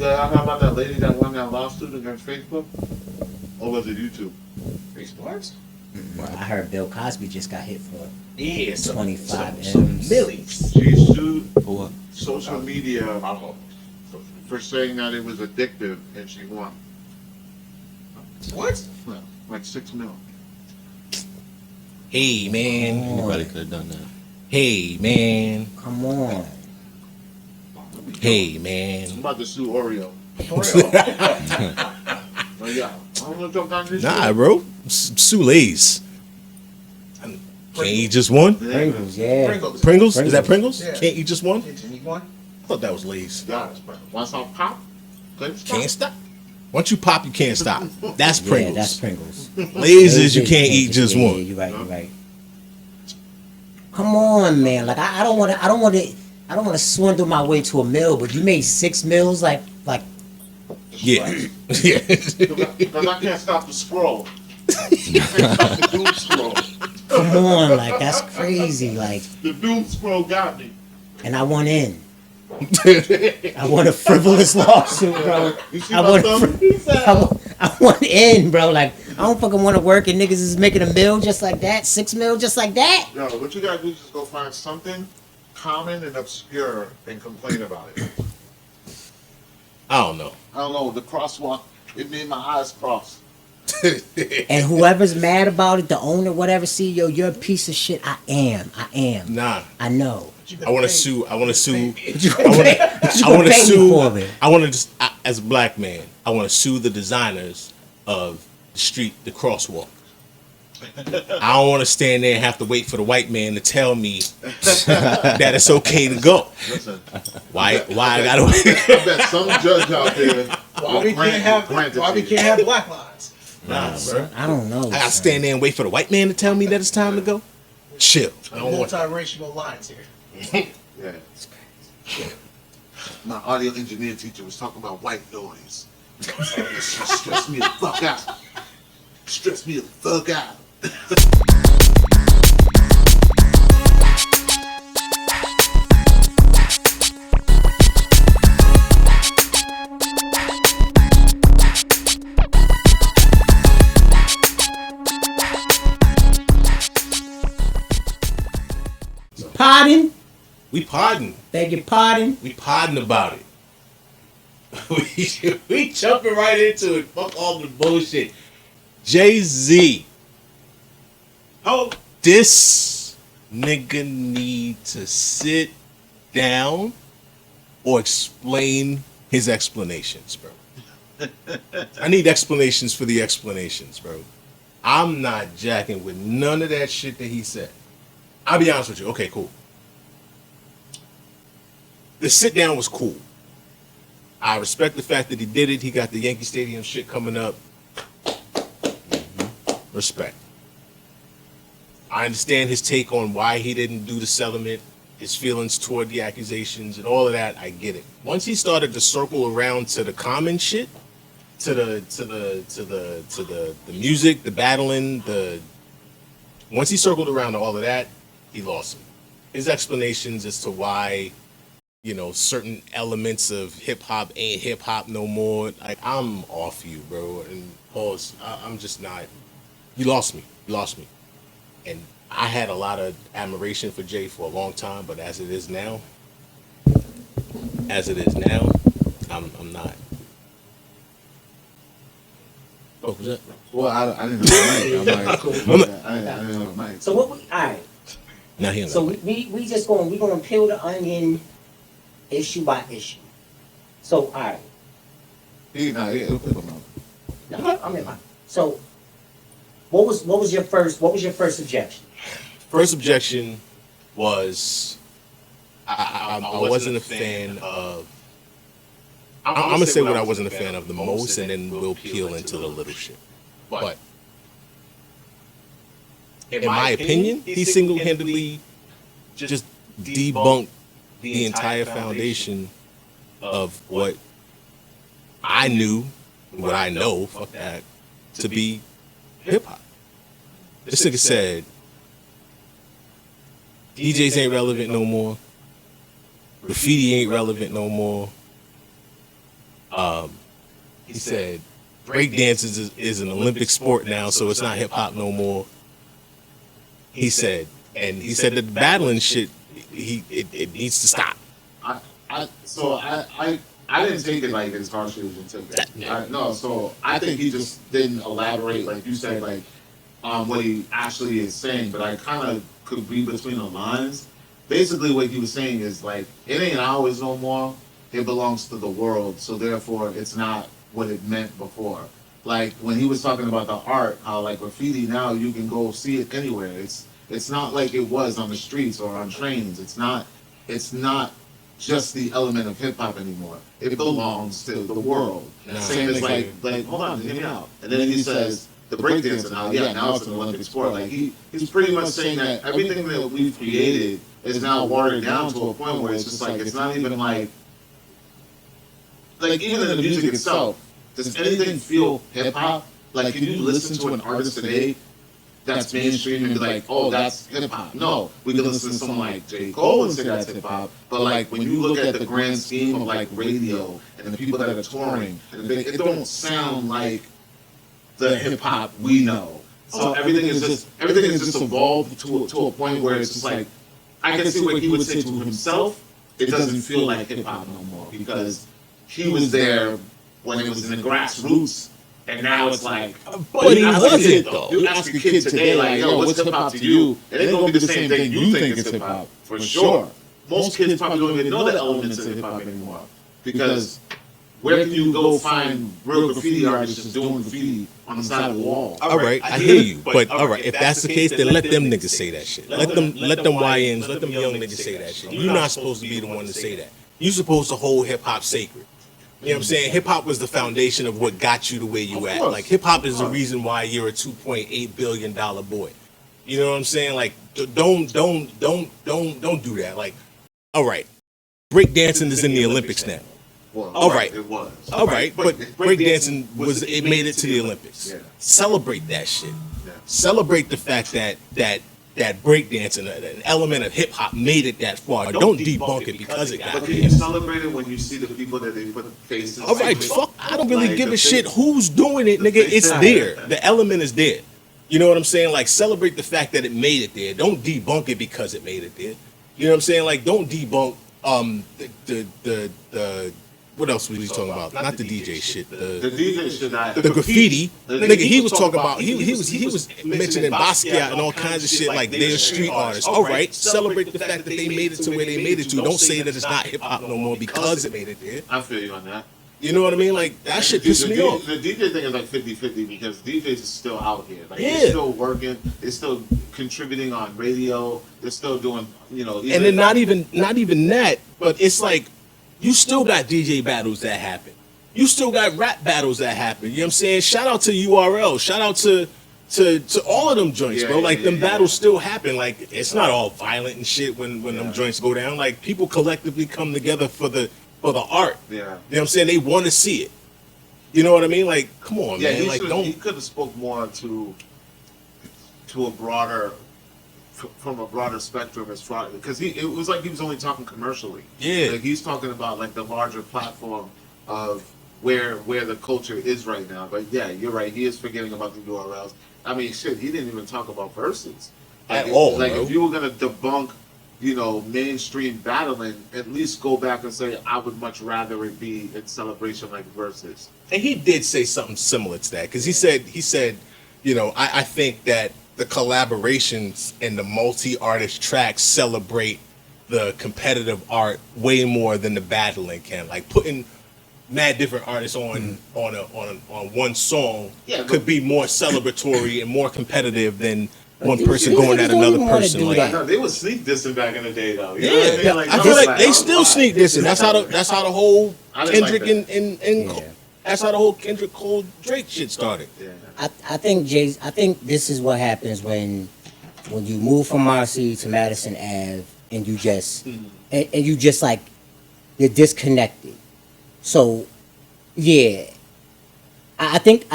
How about that lady that won that lawsuit against Facebook? Or was it YouTube? Facebook? Well, I heard Bill Cosby just got hit for Yeah, 25 some M's. millies. She sued For what? social media for saying that it was addictive, and she won. What? Well, like $6 million. Hey man. Anybody could have done that. Hey man. Come on. Hey I'm man. about to sue Oreo. For real? Oh, yeah. I don't know if I'm this Nah, shit. bro. Sue Lay's. Can't eat just one? Pringles, yeah. Pringles? Is that Pringles? Yeah. Can't eat just one? Did you need one? I thought that was Lay's. Yeah. Once I pop, Can't stop. Once you pop, you can't stop. That's Yeah, Pringles. that's Pringles. Lay's is you can't eat just Yeah, one. you're right. Come on, man. Like I don't want to swindle my way to a meal, but you made 6 meals, like Yeah. Yeah. Because I can't stop the scroll. I can't stop the doom scroll. come on, like that's crazy, like. The doom scroll got me. And I want in. I want a frivolous lawsuit, bro. You see I my want, thumb? I want in, bro. Like I don't fucking want to work and niggas is making a meal just like that, 6 mil just like that. Yo, what you gotta do is just go find something common and obscure and complain about it. I don't know. I don't know, the crosswalk, it made my eyes cross. And whoever's mad about it, the owner, whatever, CEO, you're a piece of shit. I am. Nah. I know. I want to sue. I want to sue. But you I want gonna to pay me sue. for it. I want to, as a black man, I want to sue the designers of the street, the crosswalk. I don't want to stand there and have to wait for the white man to tell me that it's okay to go. Listen, Why I gotta wait? I bet some judge out there Why we can't have black lives? Nah, bro. I don't know. I gotta stand there and wait for the white man to tell me that it's time to go. Chill. I don't want. Multiracial lines here. Yeah. My audio engineer teacher was talking about white noise. It stressed me the fuck out. Stressed me the fuck out. Pardon? We pardon. Beg your pardon? We pardon about it. we jumping right into it. Fuck all the bullshit. Jay-Z. Oh, this nigga need to sit down or explain his explanations, bro. I need explanations for the explanations, bro. I'm not jacking with none of that shit that he said. I'll be honest with you. Okay, cool. The sit down was cool. I respect the fact that he did it. He got the Yankee Stadium shit coming up. Respect. I understand his take on why he didn't do the settlement, his feelings toward the accusations and all of that. I get it. Once he started to circle around to the common shit, to the music, the battling, once he circled around to all of that, he lost me. His explanations as to why, certain elements of hip hop ain't hip hop no more. Like, I'm off you, bro. And pause. I'm just not. You lost me. And I had a lot of admiration for Jay for a long time, but as it is now, I'm not. Oh, was that? Well, I didn't know the mic. I'm like, I didn't know the mic. So what we alright. Now he So we just we gonna peel the onion issue by issue. So alright. So what was your first objection? First objection was I wasn't a fan of. I'm gonna say what I wasn't a fan of the most, and then we'll peel into the little shit. But in my opinion, he single-handedly just debunked the entire foundation of what I knew, what I know, fuck that, to be hip hop. This nigga said DJs ain't relevant no more. Graffiti ain't relevant no more. He said breakdance is an Olympic sport now, so it's not hip hop no more. He said that the battling shit, it needs to stop. I didn't take it like as harshly as you took it. No, so I think he just didn't elaborate like you said, like what he actually is saying. But I kind of could read between the lines. Basically, what he was saying is like it ain't ours no more. It belongs to the world. So therefore, it's not what it meant before. Like when he was talking about the art, how like graffiti now you can go see it anywhere. It's not like it was on the streets or on trains. It's not just the element of hip hop anymore. It belongs to the world. Same as like hold on, hear me out. And then he says the breakdancing now it's an Olympic sport. Like he's pretty much saying that everything that we've created is now watered down to a point where it's just like it's not even like even in the music itself. Does anything feel hip hop? Like can you listen to an artist today that's mainstream and be like, oh, that's hip hop? No, we can listen to someone like J. Cole and say that's hip hop. But like when you look at the grand scheme of like radio and the people that are touring, it don't sound like the hip hop we know. So everything is just evolved to a point where it's just like I can see what he would say to himself. It doesn't feel like hip hop no more because he was there when it was in the grassroots. And now it's like, but he wasn't though. You ask a kid today, like, yo, what's hip hop to you? It ain't gonna be the same thing you think is hip hop, for sure. Most kids probably don't even know the elements of hip hop anymore. Because where can you go find real graffiti artists just doing graffiti on the side of the wall? All right, I hear you. But all right, if that's the case, then let them niggas say that shit. Let them YNs, let them young niggas say that shit. You're not supposed to be the one to say that. You're supposed to hold hip hop sacred. You know what I'm saying? Hip hop was the foundation of what got you to where you at. Like hip hop is the reason why you're a $2.8 billion boy. You know what I'm saying? Like don't do that. Like, all right, breakdancing is in the Olympics now. All right, it was. All right, but breakdancing made it to the Olympics. Yeah. Celebrate that shit. Yeah. Celebrate the fact that breakdancing, an element of hip hop, made it that far. Don't debunk it because it got But can there. you celebrate it when you see the people that they put faces? All right, fuck. I don't really give a shit who's doing it, nigga. It's there. The element is there. You know what I'm saying? Like, celebrate the fact that it made it there. Don't debunk it because it made it there. You know what I'm saying? Like, don't debunk the what else was he talking about? Not the DJ shit. The DJ shit. The graffiti. Nigga, he was talking about. He was mentioning Basquiat and all kinds of shit. Like they're street artists. All right, celebrate the fact that they made it to where they made it to. Don't say that it's not hip hop no more because it made it there. I feel you on that. You know what I mean? Like that shit pissed me off. The DJ thing is like 50-50 because DJs are still out here. Like Yeah. they're still working. They're still contributing on radio. They're still doing, And then not even that, but it's like you still got DJ battles that happen. You still got rap battles that happen. You know what I'm saying? Shout out to URL. Shout out to all of them joints, bro. Like them battles still happen. Like it's not all violent and shit when them joints go down. Like people collectively come together for the art. Yeah. You know what I'm saying? They want to see it. You know what I mean? Like, come on, man. Like He could have spoke more to a broader, from a broader spectrum as far, because it was like he was only talking commercially. Yeah. Like he's talking about like the larger platform of where the culture is right now. But yeah, you're right. He is forgetting about the URLs. I mean, shit, he didn't even talk about verses At all, Like bro. if you were gonna debunk, mainstream battling, at least go back and say I would much rather it be in celebration like verses. And he did say something similar to that because he said, I think that the collaborations and the multi-artist tracks celebrate the competitive art way more than the battling can. Like putting mad different artists on one song could be more celebratory and more competitive than one person going at another person. Like, No, they was sneak dissing back in the day though. You know yeah, what I mean? Like, I feel like they was still sneak this, and that's how the whole I didn't like Kendrick that. and that's how the whole Kendrick Cole Drake shit started. Yeah. I think this is what happens when you move from Marcy to Madison Ave and you just and you just like you're disconnected. So yeah, I think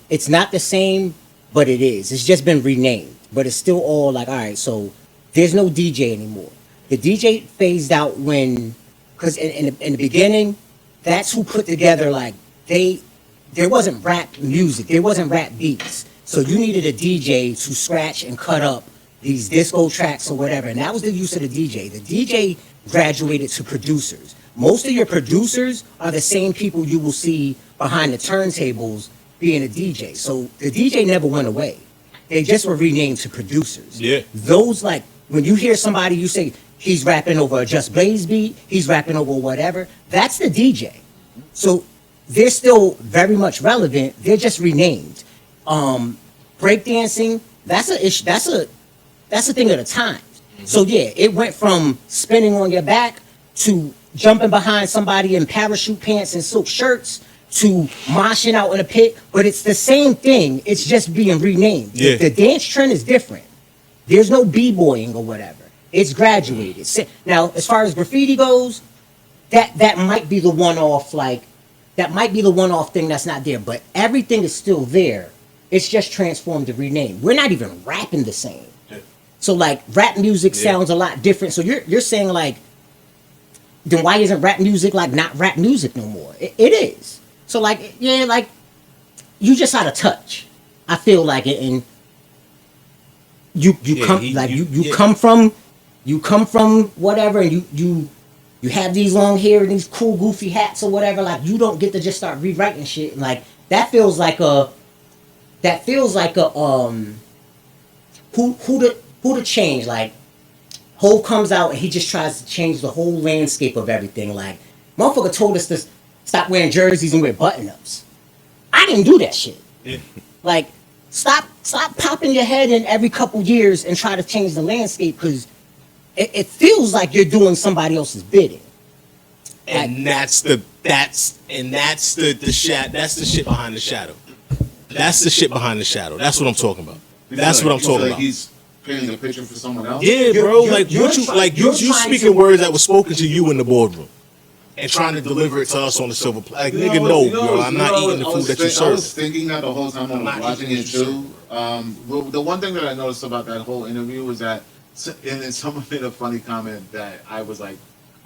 it's not the same, but it is. It's just been renamed, but it's still all like, all right. So there's no DJ anymore. The DJ phased out when, because in the beginning, that's who put together like there wasn't rap music, there wasn't rap beats. So you needed a DJ to scratch and cut up these disco tracks or whatever. And that was the use of the DJ. The DJ graduated to producers. Most of your producers are the same people you will see behind the turntables being a DJ. So the DJ never went away. They just were renamed to producers. Yeah. Those like, when you hear somebody, you say, he's rapping over a Just Blaze beat, he's rapping over whatever, that's the DJ. So they're still very much relevant, they're just renamed. Breakdancing, that's a issue, that's a thing of the times. So yeah, it went from spinning on your back to jumping behind somebody in parachute pants and silk shirts to moshing out in a pit, but it's the same thing, it's just being renamed. Yeah. The dance trend is different. There's no b-boying or whatever. It's graduated. Now, as far as graffiti goes, that might be the one-off, like, that might be the one-off thing that's not there, but everything is still there. It's just transformed and renamed. We're not even rapping the same. So, like, rap music sounds a lot different. So you're saying, like, then why isn't rap music, like, not rap music no more? It is. So, like, yeah, like, you just out of touch. I feel like it, and you come from whatever, and you have these long hair and these cool goofy hats or whatever. Like, you don't get to just start rewriting shit. And, like, that feels like a who to change. Like, Hov comes out and he just tries to change the whole landscape of everything. Like, motherfucker told us to stop wearing jerseys and wear button-ups. I didn't do that shit. Yeah. Like, stop popping your head in every couple years and try to change the landscape, because it feels like you're doing somebody else's bidding. And that's the shit behind the shadow. That's the shit behind the shadow. That's what I'm talking about. That's what I'm talking about. He's painting a picture for someone else. Yeah, bro. You speaking words that were spoken to you in the boardroom, and trying to deliver it to us on the silver plate. Like, nigga, no, bro. I'm not eating the food that you serve. I was thinking that the whole time I was watching it too. The one thing that I noticed about that whole interview was that, and then someone made a funny comment that I was like,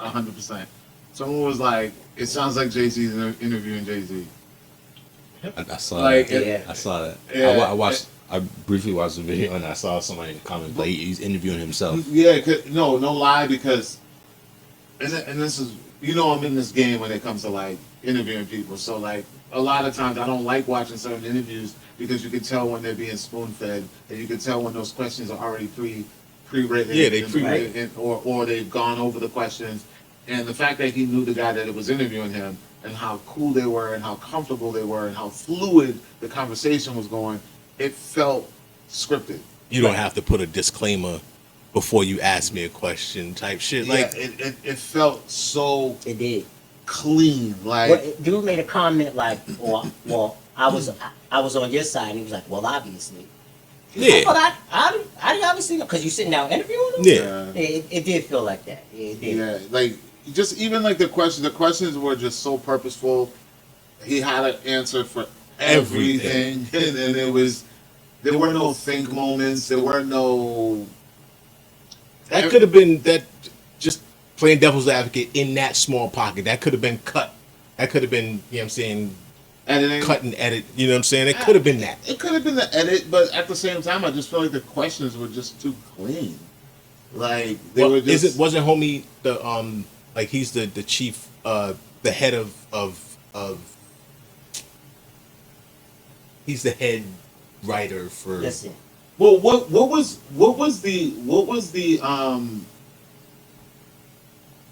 100%. Someone was like, "It sounds like Jay-Z's interviewing Jay-Z." I saw Like, that. I saw that. Yeah, I briefly watched the video and I saw somebody in the comments like he's interviewing himself. Yeah, no lie, because, and this is, I'm in this game when it comes to like interviewing people. So like a lot of times I don't like watching certain interviews because you can tell when they're being spoon fed, and you can tell when those questions are already pre-written. Yeah, they pre-written, or they've gone over the questions. And the fact that he knew the guy that was interviewing him, and how cool they were, and how comfortable they were, and how fluid the conversation was going, it felt scripted. You don't have to put a disclaimer before you ask me a question type shit. Yeah, Like, it felt so It did. clean. Like, Dude made a comment like, well, I was on your side, and he was like, well, obviously. yeah, I obviously know, because you sitting down interviewing him. yeah. It did feel like that. It did. yeah, like just even like the questions were just so purposeful. He had an answer for everything, and there were no think moments. There were no. That could have been that. Just playing devil's advocate in that small pocket. That could have been cut. That could have been, you know what I'm saying, Editing. cut and edit. You know what I'm saying? It could have been that. It could have been the edit, but at the same time, I just feel like the questions were just too clean. Like they were just. Wasn't homie the like he's the chief the head of he's the head writer for. Listen. Well, what was the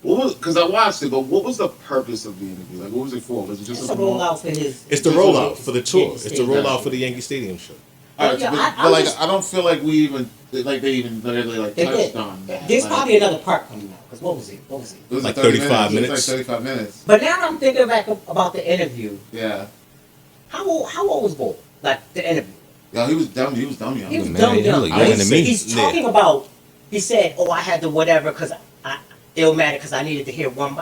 because I watched it, but what was the purpose of the interview? Like, what was it for? Was it just It's a rollout for his. It's the rollout for the tour. Yeah, It's the rollout for the Yankee Stadium show. All right, Yeah, but like I don't feel like we even like they even literally like They touched did. on that. There's Like, probably another part coming out. Because what was it? it was like 35 35 minutes. It was like 35 minutes. But now I'm thinking back about the interview. Yeah. How old was Bo? Like the interview. Yeah, he was dumb. He was dumb young. He was Man, dumb he young. look younger than me. He's talking about. He said, "Oh, I had to whatever because I Illmatic because I needed to hear one."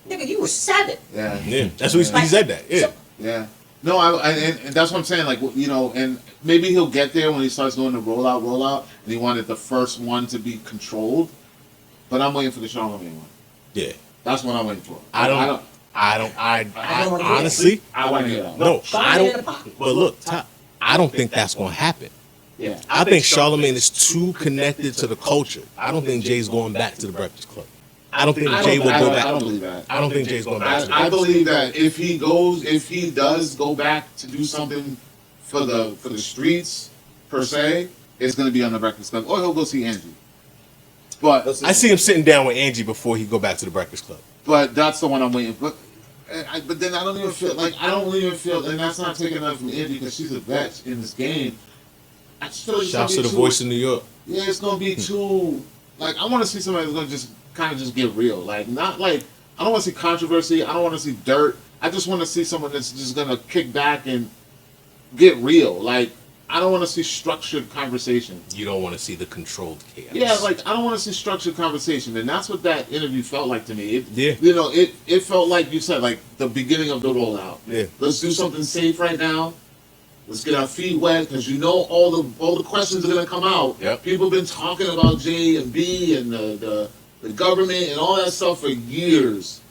Nigga, you were 7. Yeah. Yeah, that's what he said that. Yeah. Yeah. No, and that's what I'm saying. Like, and maybe he'll get there when he starts doing the rollout, and he wanted the first one to be controlled. But I'm waiting for the Shawn one. Yeah. That's what I'm waiting for. I I don't. I don't wanna hear that. honestly, I want to hear that. no, Shawn I in the don't. pocket. But look, I don't think that's going to happen. Yeah. I think Charlamagne is too connected to the culture. I don't think Jay's going back to the Breakfast Club. I don't think Jay will go back. I don't believe that. I don't think Jay's going back to the I Breakfast believe that if he does go back to do something for the streets per se, it's going to be on the Breakfast Club, or he'll go see Angie. But Club. I see him sitting down with Angie before he go back to the Breakfast Club. But that's the one I'm waiting. But then I don't even feel, and that's not taking enough from Angie because she's a vet in this game. I just feel like Shouts to the voice of New York. Yeah, it's gonna be too. Like, I want to see somebody that's gonna just kind of just get real. Like, not like I don't want to see controversy. I don't want to see dirt. I just want to see someone that's just gonna kick back and get real. Like, I don't want to see structured conversation. You don't want to see the controlled chaos. Yeah, like I don't want to see structured conversation, and that's what that interview felt like to me. Yeah. It felt like you said, like the beginning of the rollout. Yeah. Let's do something safe right now. Let's get our feet wet because all the questions are gonna come out. Yep. People have been talking about J and B and the government and all that stuff for years.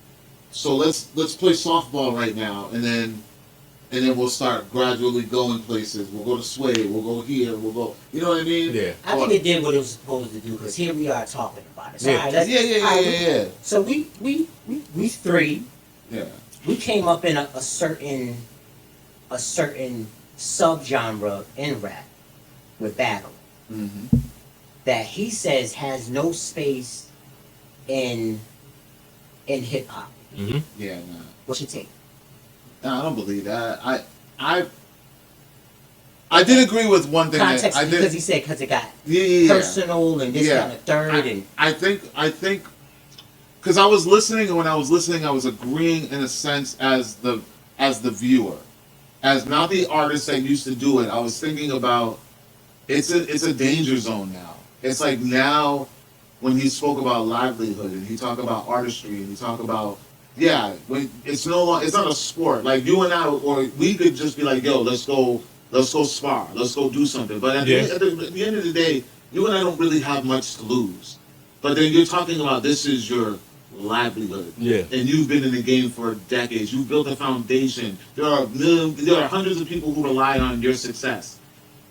So let's play softball right now, and then we'll start gradually going places. We'll go to Sway. We'll go here. We'll go. You know what I mean? Yeah. I think it did what it was supposed to do because here we are talking about it. So, Yeah. all right, Yeah. So we three, Yeah. we came up in a certain subgenre in rap with battle Mm-hmm. that he says has no space in hip hop. Mm-hmm. Yeah. Nah. What's your take? No, I don't believe that. I did agree with one thing. Context that I because did. he said because it got Yeah. personal and this Yeah. kind of third and I think because I was listening, and when I was listening, I was agreeing in a sense as the viewer, as not the artist that used to do it. I was thinking about it's a danger zone now. It's like now when he spoke about livelihood and he talked about artistry and he talked about when it's no longer, it's not a sport like you and I, or we could just be like, yo, let's go spar, let's go do something. But at the end of the day, you and I don't really have much to lose. But then you're talking about this is your livelihood. Yeah. And you've been in the game for decades. You've built a foundation. There are hundreds of people who rely on your success.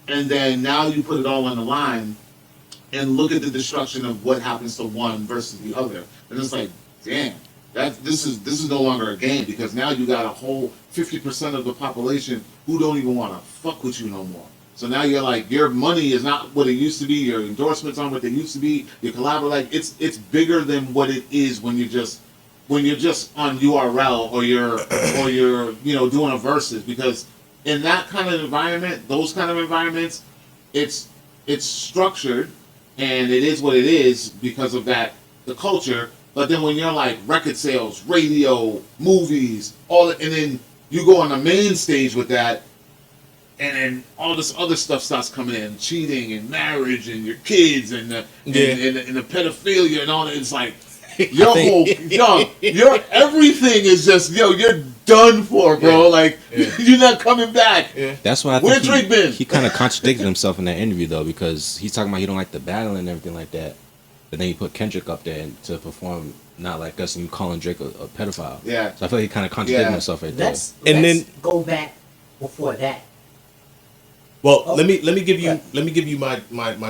And then now you put it all on the line and look at the destruction of what happens to one versus the other. And it's like, damn, this is no longer a game because now you got a whole 50% of the population who don't even want to fuck with you no more. So now you're like, your money is not what it used to be. Your endorsements aren't what they used to be. Your collaborate, like it's bigger than what it is when you're just on URL or you're doing a versus. Because in that kind of environment, those kind of environments, it's structured and it is what it is because of that the culture. But then when you're like record sales, radio, movies, and then you go on the main stage with that. And then all this other stuff starts coming in, cheating and marriage and your kids and the pedophilia and all that. It's like your everything is just you're done for, bro. Yeah. Like you're not coming back. Yeah. That's why I Where think Drake been? he kind of contradicted himself in that interview though, because he's talking about he don't like the battle and everything like that, but then he put Kendrick up there to perform Not Like Us, and you calling Drake a pedophile. Yeah. So I feel like he kind of contradicted himself right there. let's then go back before that. Well, let me give you my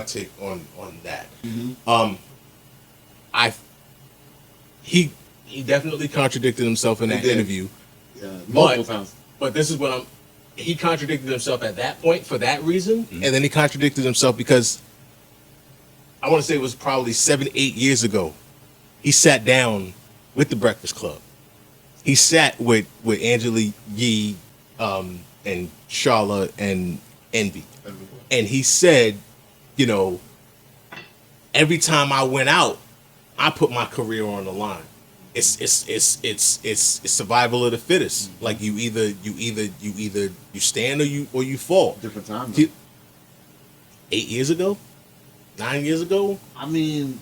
take on that. Mm-hmm. He definitely contradicted himself in that did. interview. Yeah, multiple times. But this is what he contradicted himself at that point for that reason, and then he contradicted himself because I want to say it was probably 7-8 years ago. He sat down with the Breakfast Club. He sat with Angela Yee and Charlotte and Envy. And he said, every time I went out, I put my career on the line. It's survival of the fittest. Like you either stand or you fall. Different times. 8 years ago, 9 years ago. I mean,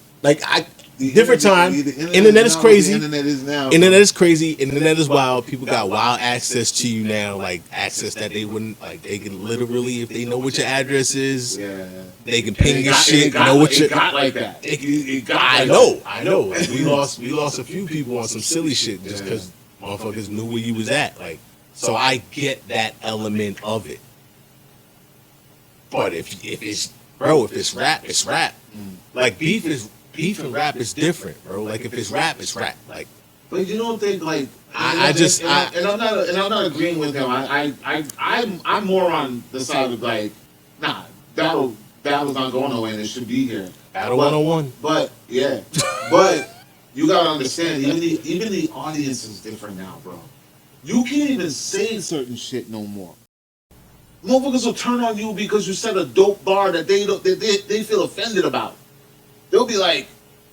Different time. Internet is crazy. Internet is now. Internet is crazy. Internet is wild. People got wild access to you now, like access that they wouldn't. Like they can literally, if they know what your address is, they can ping your shit. Know what your. It got like that. It got I know. Like, we lost a few people on some silly shit just because Motherfuckers knew where you was at. Like, so I get that element of it. But if it's rap, it's rap. Like beef and rap is different, bro. Like if it's rap, it's rap. Like, but you don't think like I'm not agreeing with him. I'm more on the side of like, nah, battle's not going nowhere and it should be here. Battle 101. But yeah, but you gotta understand, even the audience is different now, bro. You can't even say certain shit no more. Motherfuckers will turn on you because you said a dope bar that they feel offended about. They'll be like,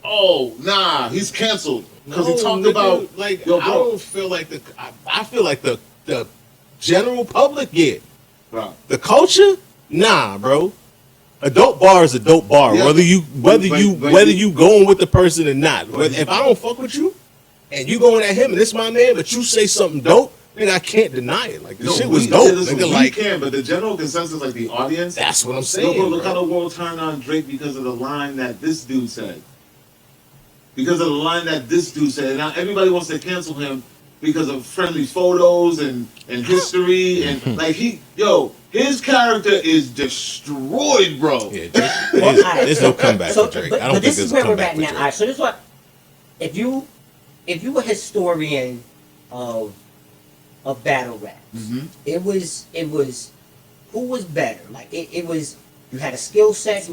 "Oh, nah, he's canceled because he talked about like." Yo, I bro. don't feel like I feel like the general public, yeah. Bro. The culture, nah, bro. A dope bar is a dope bar, Yeah. whether you going with the person or not. If I don't fuck with you, and you going at him, and it's my man, but you say something dope, nigga, I can't deny it. Like the shit was dope. Nigga, like, can, but the general consensus, like the audience, that's what I'm saying. Look how the world turned on Drake because of the line that this dude said. Because of the line that this dude said. Now everybody wants to cancel him because of friendly photos and history and like his character is destroyed, bro. Yeah, there's no comeback for Drake. I don't think this there's is a where we're comeback at for now. Drake. All right, so this is what if you a historian of battle rap, it was who was better? Like it was you had a skill set,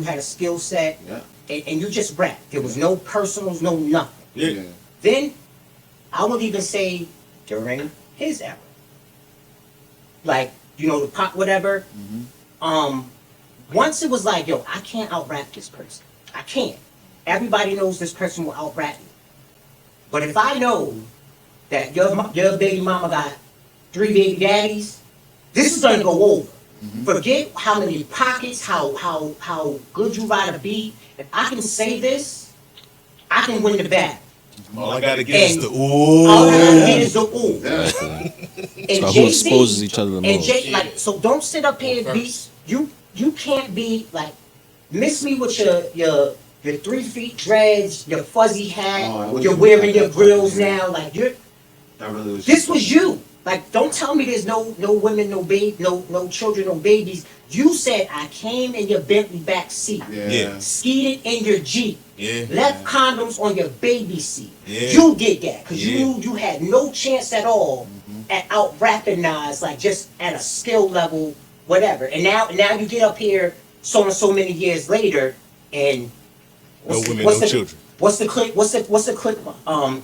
Yeah. and you just rapped. There was no personals, no nothing. Yeah. Then I would even say during his era, like the pop whatever. Once it was like, yo, I can't out rap this person. I can't. Everybody knows this person will out rap me. But if I know that your baby mama got 3 baby daddies, this is gonna go over. Forget how many pockets, how good you ride a beat. If I can say this, I can win the battle. All I gotta get is the All I gotta get is the ooh. Yeah. And So who Jay-Z, exposes each other the and most? like, so don't sit up here and be you can't be like miss me with your 3 feet dreads, your fuzzy hat, you're wearing your grills now, like this was you. Like, don't tell me there's no women, no baby, no children, no babies. You said I came in your Bentley back seat, Yeah. skied in your Jeep, Yeah. left condoms on your baby seat. Yeah. You did that because Yeah. you had no chance at all at out rapping Nas, like just at a skill level, whatever. And now you get up here so and so many years later, and No women, no children. What's the clip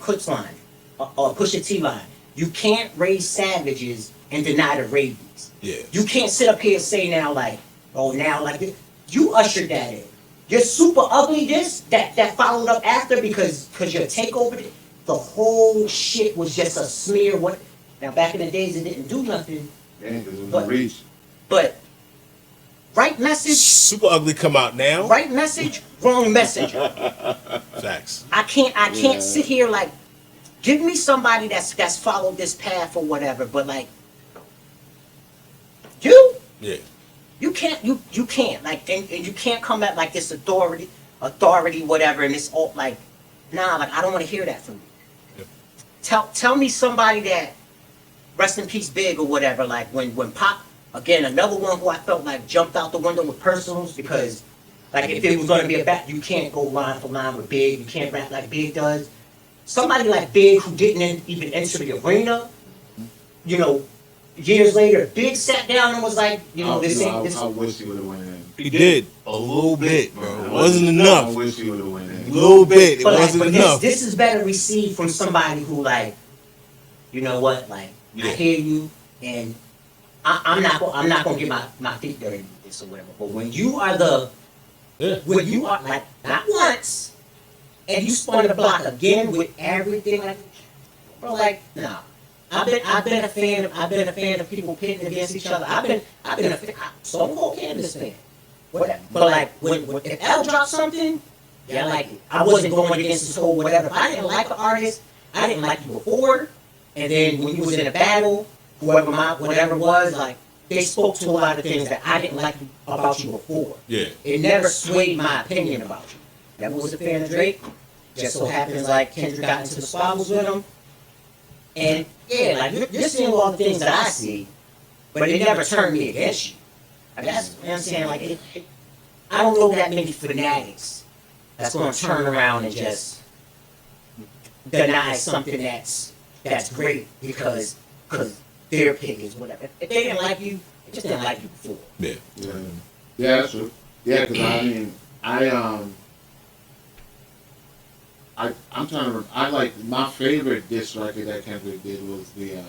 clips line? Push a T line. You can't raise savages and deny the rabies. Yeah. You can't sit up here and say now like, oh now like this. You ushered that in. You're super ugly that followed up after because your takeover, the whole shit was just a smear. What now back in the days it didn't do nothing. Yeah, because it was a reach. But right message, Super Ugly come out now. right message, wrong message. Facts. I can't sit here like give me somebody that's followed this path or whatever, but like you Yeah. you can't like and you can't come at like this authority whatever and it's all like nah, like I don't want to hear that from you. Yeah. Tell me somebody that rest in peace Big or whatever, like when Pop again another one who I felt like jumped out the window with personals because like if it was gonna be a bat you can't go line for line with Big, you can't rap like Big does. Somebody like Big who didn't even enter the arena, years later, Big sat down and was like, this ain't this. I wish he would have went in. He did a little bit, bro. It wasn't I enough. wish he would have went in. A little bit. It But wasn't enough. This is better received from somebody who like, you know what, like Yeah. I hear you, and I'm not gonna get my feet dirty with this or whatever. But when you are when you are like not once, and you spun the block again with everything like, bro, like nah. I've been a fan of people pitting against each other. I've been a fan. So I'm a Candace fan. Whatever. But like when if L dropped something, yeah, like I wasn't going against his whole whatever. If I didn't like the artist, I didn't like you before, and then when you was in a battle, whatever it was, like they spoke to a lot of things that I didn't like about you before. Yeah. It never swayed my opinion about you. Never was a fan of Drake. Just so happens like Kendrick got into the squabbles with him. And yeah, like you're seeing all the things that I see, but it never turned me against you. Like, that's, you know what I'm saying? Like, I don't know that many fanatics that's going to turn around and just deny something that's great because their pick is whatever. If they didn't like you, they just didn't like you before. Yeah. Yeah, that's true. Yeah, because I mean, I'm trying to. I like my favorite diss record that Kendrick did was the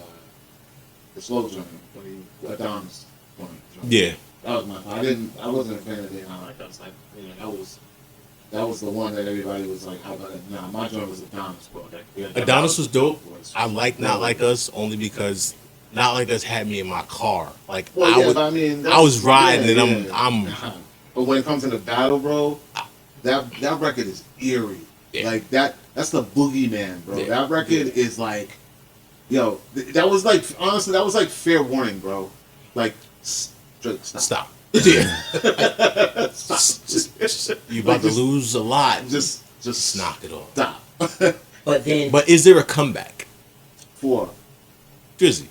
slow joint when he Adonis joint. Yeah. That was my. I wasn't a fan of it. Like I was like, you know, that was the one that everybody was like, how about it? Nah, my joint was Adonis, bro. Adonis was dope. I like Not Like Us only because Not Like Us had me in my car. Like I was riding and I'm. But when it comes to the battle, bro, that record is eerie. Yeah. Like that's the boogeyman, bro. Yeah. That record is like, yo, that was like, honestly, that was like fair warning, bro. Like, stop. Yeah. Stop. You about to lose a lot. Just knock it off. Stop. But is there a comeback for Drizzy?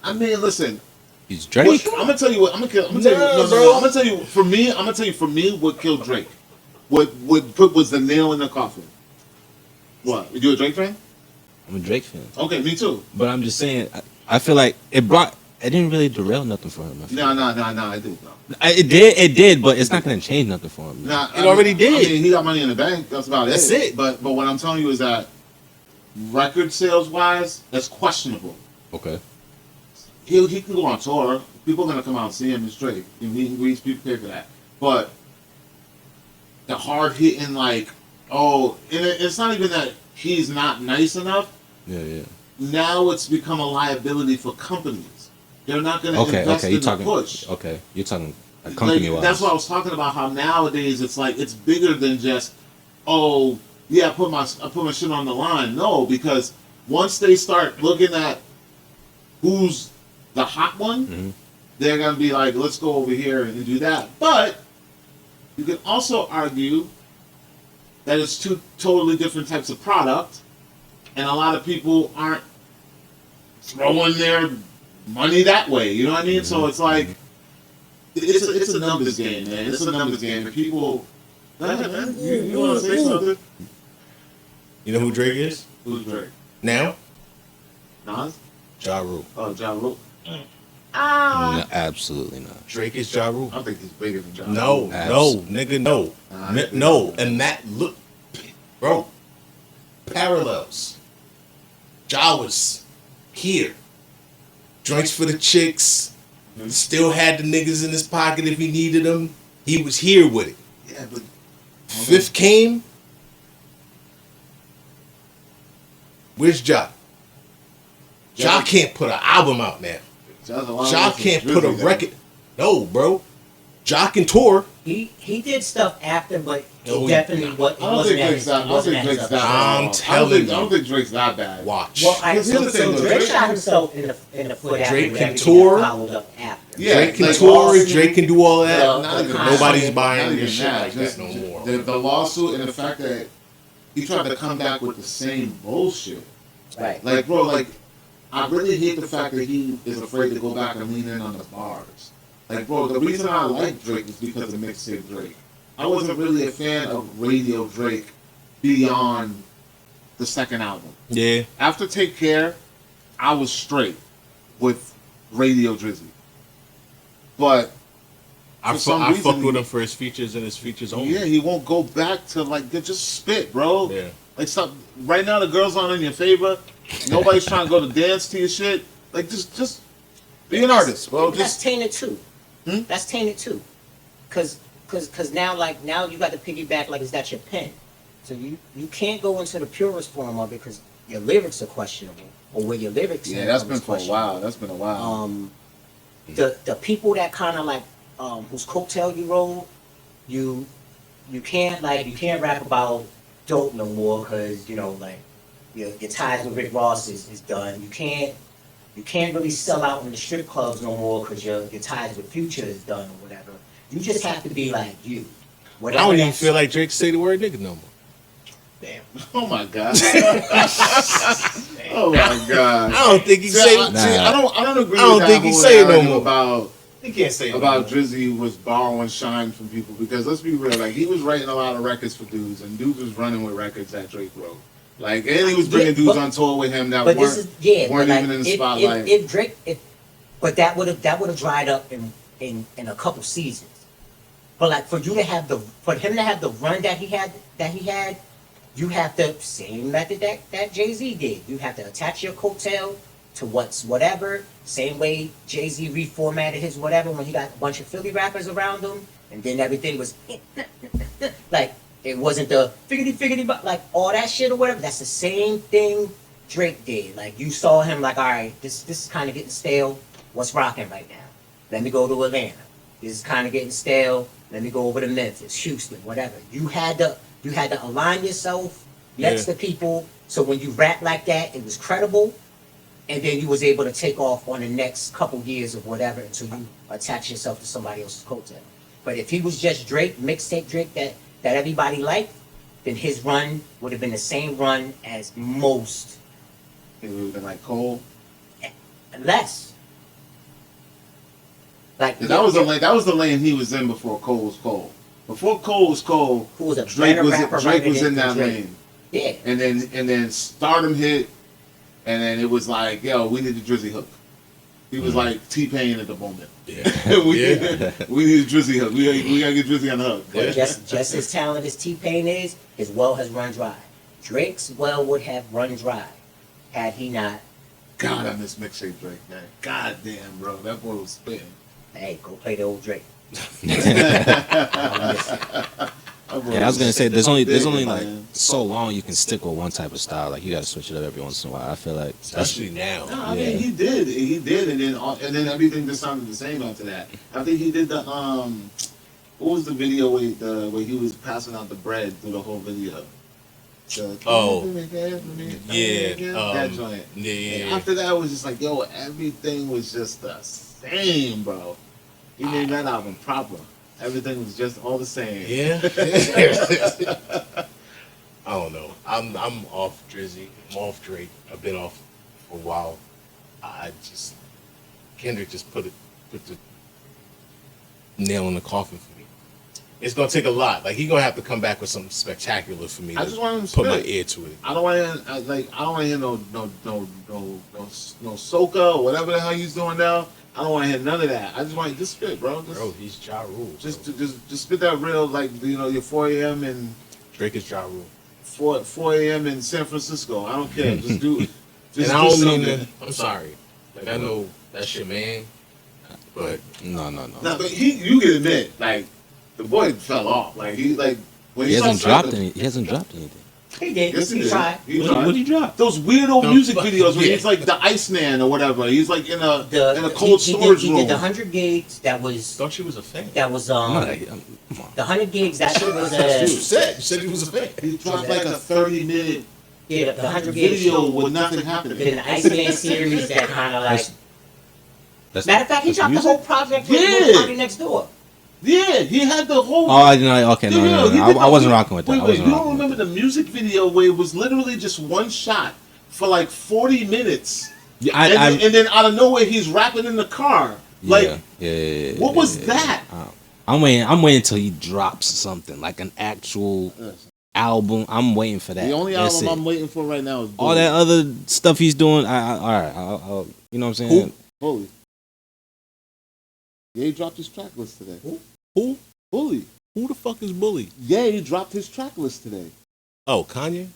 I mean, listen. He's Drake. I'm gonna tell you what. I'm gonna tell you. For me, what killed Drake. What was the nail in the coffin? What? You a Drake fan? I'm a Drake fan. Okay, me too. But I'm just saying, I feel like it didn't really derail nothing for him. No, I did though. It did, but it's not gonna change nothing for him. Nah, it already did. I mean, he got money in the bank. That's about it. That's it. But what I'm telling you is that record sales wise, that's questionable. Okay. He can go on tour. People are gonna come out and see him. It's Drake. People pay for that. But the hard hitting, like, it's not even that he's not nice enough. Yeah. Now it's become a liability for companies. They're not going to invest in the push. Okay, you're talking a company-wise. That's what I was talking about. How nowadays it's like it's bigger than just, I put my shit on the line. No, because once they start looking at who's the hot one, they're gonna be like, let's go over here and do that. But you can also argue that it's two totally different types of product, and a lot of people aren't throwing their money that way. You know what I mean? So it's like it's a numbers game, man. It's a numbers game, and people. Man, you want to say something? You know who Drake is? Who's Drake? Now? Nas? Ja Rule. Oh, Ja Rule. No, absolutely not. Drake is Ja Rule. I think he's bigger than Ja Rule. No, nigga, no. No, and that look, bro, parallels. Ja was here. Drinks for the chicks. Still had the niggas in his pocket if he needed them. He was here with it. Yeah, but Fifth came. Where's Ja? Ja can't put an album out now. Ja can't put a record. No, bro. Ja can tour. He did stuff after, but he definitely wasn't. I don't think Drake's that bad. I'm telling you. I don't think Drake's that bad. Watch. Well, so Drake shot himself in the foot. Drake after can everything tour. that followed up after. Yeah, Drake can like tour. lawsuit. Drake can do all that. Nobody's Not buying even this shit that. like Just that no more. The lawsuit and the fact that he tried to come back with the same bullshit. Right. Like, bro, like, I really hate the fact that he is afraid to go back and lean in on the bars. Like, bro, the reason I like Drake is because of mixtape Drake. I wasn't really a fan of radio Drake beyond the second album. Yeah. After Take Care, I was straight with radio Drizzy. But I fucked with him for his features and his features only. yeah, he won't go back to like just spit, bro. Yeah. Like stop. Right now, the girls aren't in your favor. Nobody's trying to go to dance to your shit. Like just be an artist, bro. That's tainted too. That's tainted too. Cause now you got to piggyback like is that your pen? So you can't go into the purest form of it because your lyrics are questionable or where your lyrics. Yeah, that's been for a while. That's been a while. The people that kind of like whose coattail you rode, you can't rap about dope no more because like your ties with Rick Ross is done. You can't really sell out in the strip clubs no more because your ties with Future is done or whatever. You just have to be like you. I don't even feel like Drake say the word nigga no more. Damn. Oh my god. Oh my god. I don't think he say. I don't agree. I don't with that think he whole say no narrative more. about He can't say about Drizzy was borrowing shine from people, because let's be real, like he was writing a lot of records for dudes, and dudes was running with records that Drake wrote. Like, and he was bringing dudes on tour with him that weren't even in the spotlight. If Drake, but that would have dried up in a couple seasons. But like for him to have the run that he had, you have the same method that Jay-Z did. You have to attach your coattail to whatever. Same way Jay-Z reformatted his whatever when he got a bunch of Philly rappers around him, and then everything was like it wasn't the figgity but like all that shit or whatever. That's the same thing Drake did. Like you saw him like, all right, this is kind of getting stale. What's rocking right now? Let me go to Atlanta. This is kind of getting stale. Let me go over to Memphis, Houston, whatever. You had to align yourself next to people, so when you rap like that, it was credible, and then you was able to take off on the next couple years of whatever until you attach yourself to somebody else's coattail. But if he was just Drake, mixtape Drake that everybody liked, then his run would have been the same run as most. It would have been like Cole. Less. Like that was the lane he was in before Cole was Cole. Before Cole was Cole, who was a Drake was rapper in that Drake. lane. Yeah. And then Stardom hit, and then it was like, yo, we need the Drizzy hook. He was like T-Pain at the moment. Yeah. we need a Drizzy hook. We gotta get Drizzy on the hook. But just as talented as T-Pain is, his well has run dry. Drake's well would have run dry had he not. God, I miss mixtape Drake, man. God damn, bro, that boy was spitting. Hey, go play the old Drake. Yeah, I was gonna say there's only like so long you can stick with one type of style. Like you gotta switch it up every once in a while. I feel like especially now. No, I mean he did, and then everything just sounded the same after that. I think he did the what was the video where he was passing out the bread through the whole video. That joint. Yeah. After that, it was just like, yo, everything was just the same, bro. He made that album proper. Everything was just all the same. Yeah. I don't know. I'm off Drizzy. I'm off Drake. I've been off for a while. Kendrick just put the nail in the coffin for me. It's gonna take a lot. Like he's gonna have to come back with something spectacular for me. I just want him to put my spit. ear to it. I don't want to hear no soca or whatever the hell he's doing now. I don't want to hear none of that. I just want to just spit, bro. He's Ja Rule. Just spit that real, like, you know, your 4 a.m. and Drake is Ja Rule. 4 a.m. in San Francisco. I don't care. Just do it. And I don't mean to. I'm sorry. Like I know that's your man, but no. Nah, but you can admit, like, the boy fell off. Like when He hasn't dropped anything. He did. Yes, he he did. tried. What did he drop? Those weirdo music videos where he's like the Iceman or whatever. He's like in a cold storage room. He did the 100 gigs. That was. thought she was a fan. That was Come on. the 100 gigs. That shit was You said he was a fan. He dropped like a 30-minute yeah, the 100 gigs video with nothing happening. Then the Iceman series that kind of like. That's, Matter of fact, he dropped the music? whole project with Yeah. Party Next Door. Yeah, he had the whole. Oh, I didn't know. Okay, he no. did I wasn't rocking with that. Wait, you don't remember the music video where it was literally just one shot for like 40 minutes? Yeah, and then out of nowhere he's rapping in the car. Like, yeah. what was that? I'm waiting until he drops something like an actual album. I'm waiting for that. The only That's album it. I'm waiting for right now is All that other stuff he's doing. All right. I'll, you know what I'm saying? Bully. Yeah, he dropped his track list today. Who? Bully. Who the fuck is Bully? Yeah, he dropped his track list today. Oh, Kanye.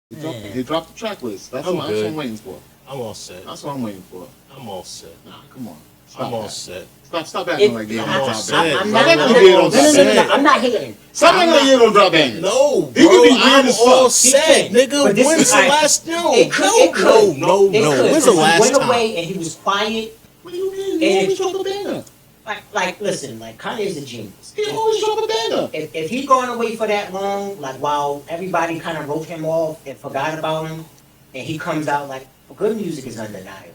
He dropped the track list. That's I'm what good. I'm waiting for. I'm all set. That's what I'm waiting for. I'm all set. Nah, come on. I'm all set. Stop acting like you don't I'm drop set. bangers. I'm Stop not. acting like you don't drop No, bangers. I'm not hating. Stop acting like you don't drop bangers. No, bro. He could be weird I'm as all fuck. set, He nigga. can. But this When's is the like- last? No. It could. No. When's the last He went time? away and he was quiet. What do you mean? And He always drop a banger. Like, listen, like Kanye's a genius. He always drop a banger. If he going away for that long, like while everybody kind of wrote him off and forgot about him, and he comes out like good music is undeniable.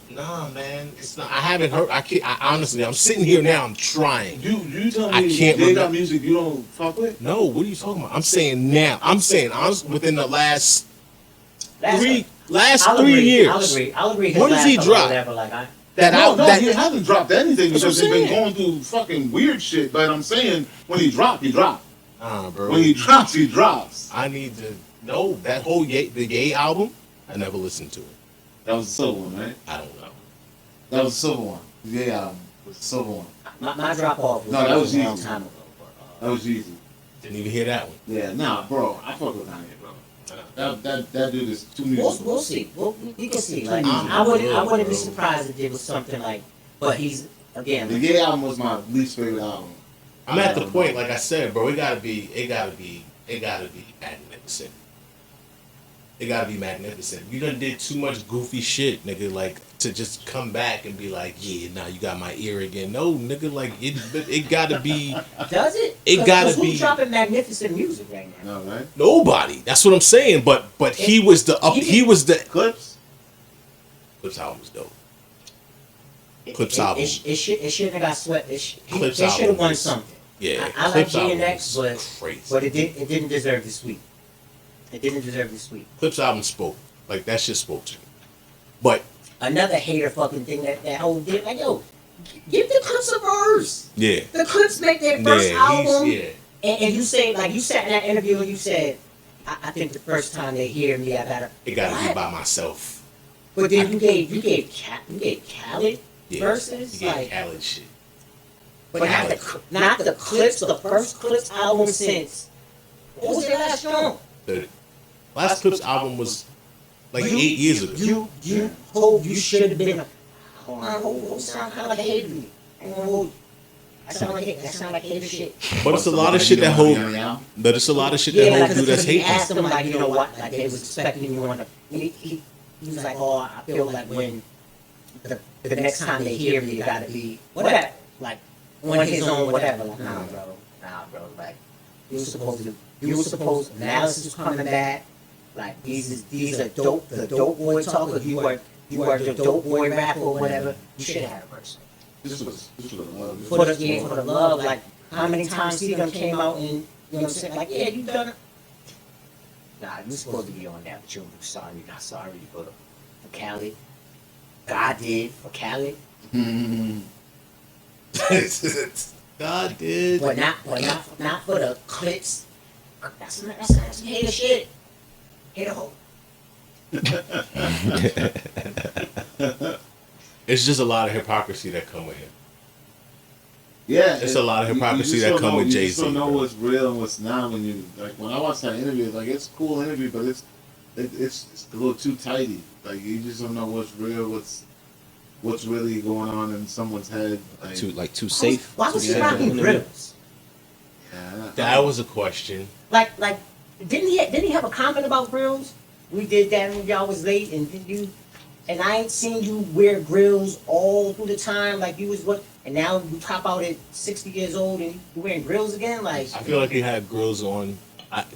Nah, man. It's not. I haven't heard. I can't. Honestly, I'm sitting here now. I'm trying. You tell me I can't they got remember. music you don't fuck with? No, what are you talking about? I'm saying now. I'm saying honestly, within the last last I'll 3 agree, years. I'll agree. When does he drop? He hasn't dropped anything because he's been going through fucking weird shit. But I'm saying when he dropped, he dropped. Bro. When he drops, he drops. I need to know that whole the Yay album. I never listened to it. That was the silver one, right? I don't know. That was the silver one. Yeah, was the silver one. My drop off was No, that was a long easy. time ago. That was easy. Didn't even hear that one. Yeah, nah, bro. I fuck with Kanye, bro. That dude is too We'll see. We can see. Like, I wouldn't be surprised if it was something like. But he's again. The Gay album was my least favorite album. I'm at the point, like I said, bro. It gotta be magnificent. It gotta be magnificent. You done did too much goofy shit, nigga. Like to just come back and be like, yeah, now you got my ear again. No, nigga, like it gotta be. Does it? It gotta be. Who's dropping magnificent music right now? No, right? Nobody. That's what I'm saying. But he was the Clips. Clips album was dope. Clips album. It shouldn't have got swept. Clips they should album have won was- something. Yeah, I like Clips G album and X, was crazy. but it didn't deserve this week. It didn't deserve this week. Clips album spoke. Like that shit spoke to me. But Another hater fucking thing that whole did like yo, give the Clips a verse. yeah. The Clips make their first Yeah, album. yeah. And you say, like, you sat in that interview and you said, I think the first time they hear me, I gotta. It gotta be What? by myself. But then you gave Khaled Yeah. verses, You get like, Khaled shit. but not the Clips, the first Clips album since. What was their last song? The last Clips album was like 8 years ago. You should have been. Hold sound kind of like a hater to me. I ain't gonna hold you. That sound like hater shit. But it's a lot of shit that hold. But it's a lot of shit that hold through that's he hateful. asked him like, you know what, like they was expecting you on the. He was like, oh, I feel like when the next time they hear me, it gotta be whatever, like on his own whatever. Like, nah, bro, like you were supposed. Analysis was coming back. Like these are dope. The dope boy talker. You were the dope boy rapper or whatever. You should have had a verse. This was love. For the love, like how many times he done came out and you know what I'm saying, like yeah, you done it. Nah, you supposed to be on that, but you're not sorry for Khaled. God did for Khaled, God did. but not for the Clips. That's some hater shit. Hater hoe. It's just a lot of hypocrisy that come with him. Yeah, It's a lot of hypocrisy you that just come don't with know- Jay-Z, You just don't know bro. what's real and what's not when you like. When I watch that interview, it's like it's a cool interview, but it's a little too tidy. Like you just don't know what's real, what's really going on in someone's head. Like, Too safe. Why was he Yeah. rocking grills? yeah, That was a question. Like didn't he have a comment about grills? We did that when y'all was late, and I ain't seen you wear grills all through the time like you was what, and now you pop out at 60 years old and you wearing grills again, like. I feel like he had grills on.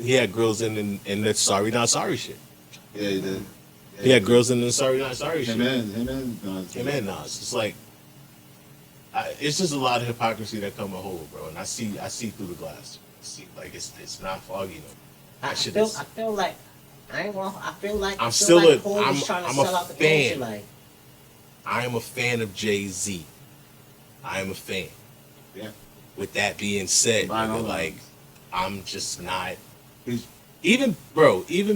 He had grills in that Sorry Not Sorry shit. yeah, he did. Yeah, He had grills in the Sorry Not Sorry shit. Him and Nas. Him and Nas. It's like, it's just a lot of hypocrisy that come with whole, bro. And I see through the glass. Like it's not foggy no. I feel like I'm still like a- Cole I'm- is trying to I'm a sell out the fan. culture, like. I am a fan of Jay-Z. I am a fan. Yeah. With that being said, By no nigga, like means. I'm just not. He's- Even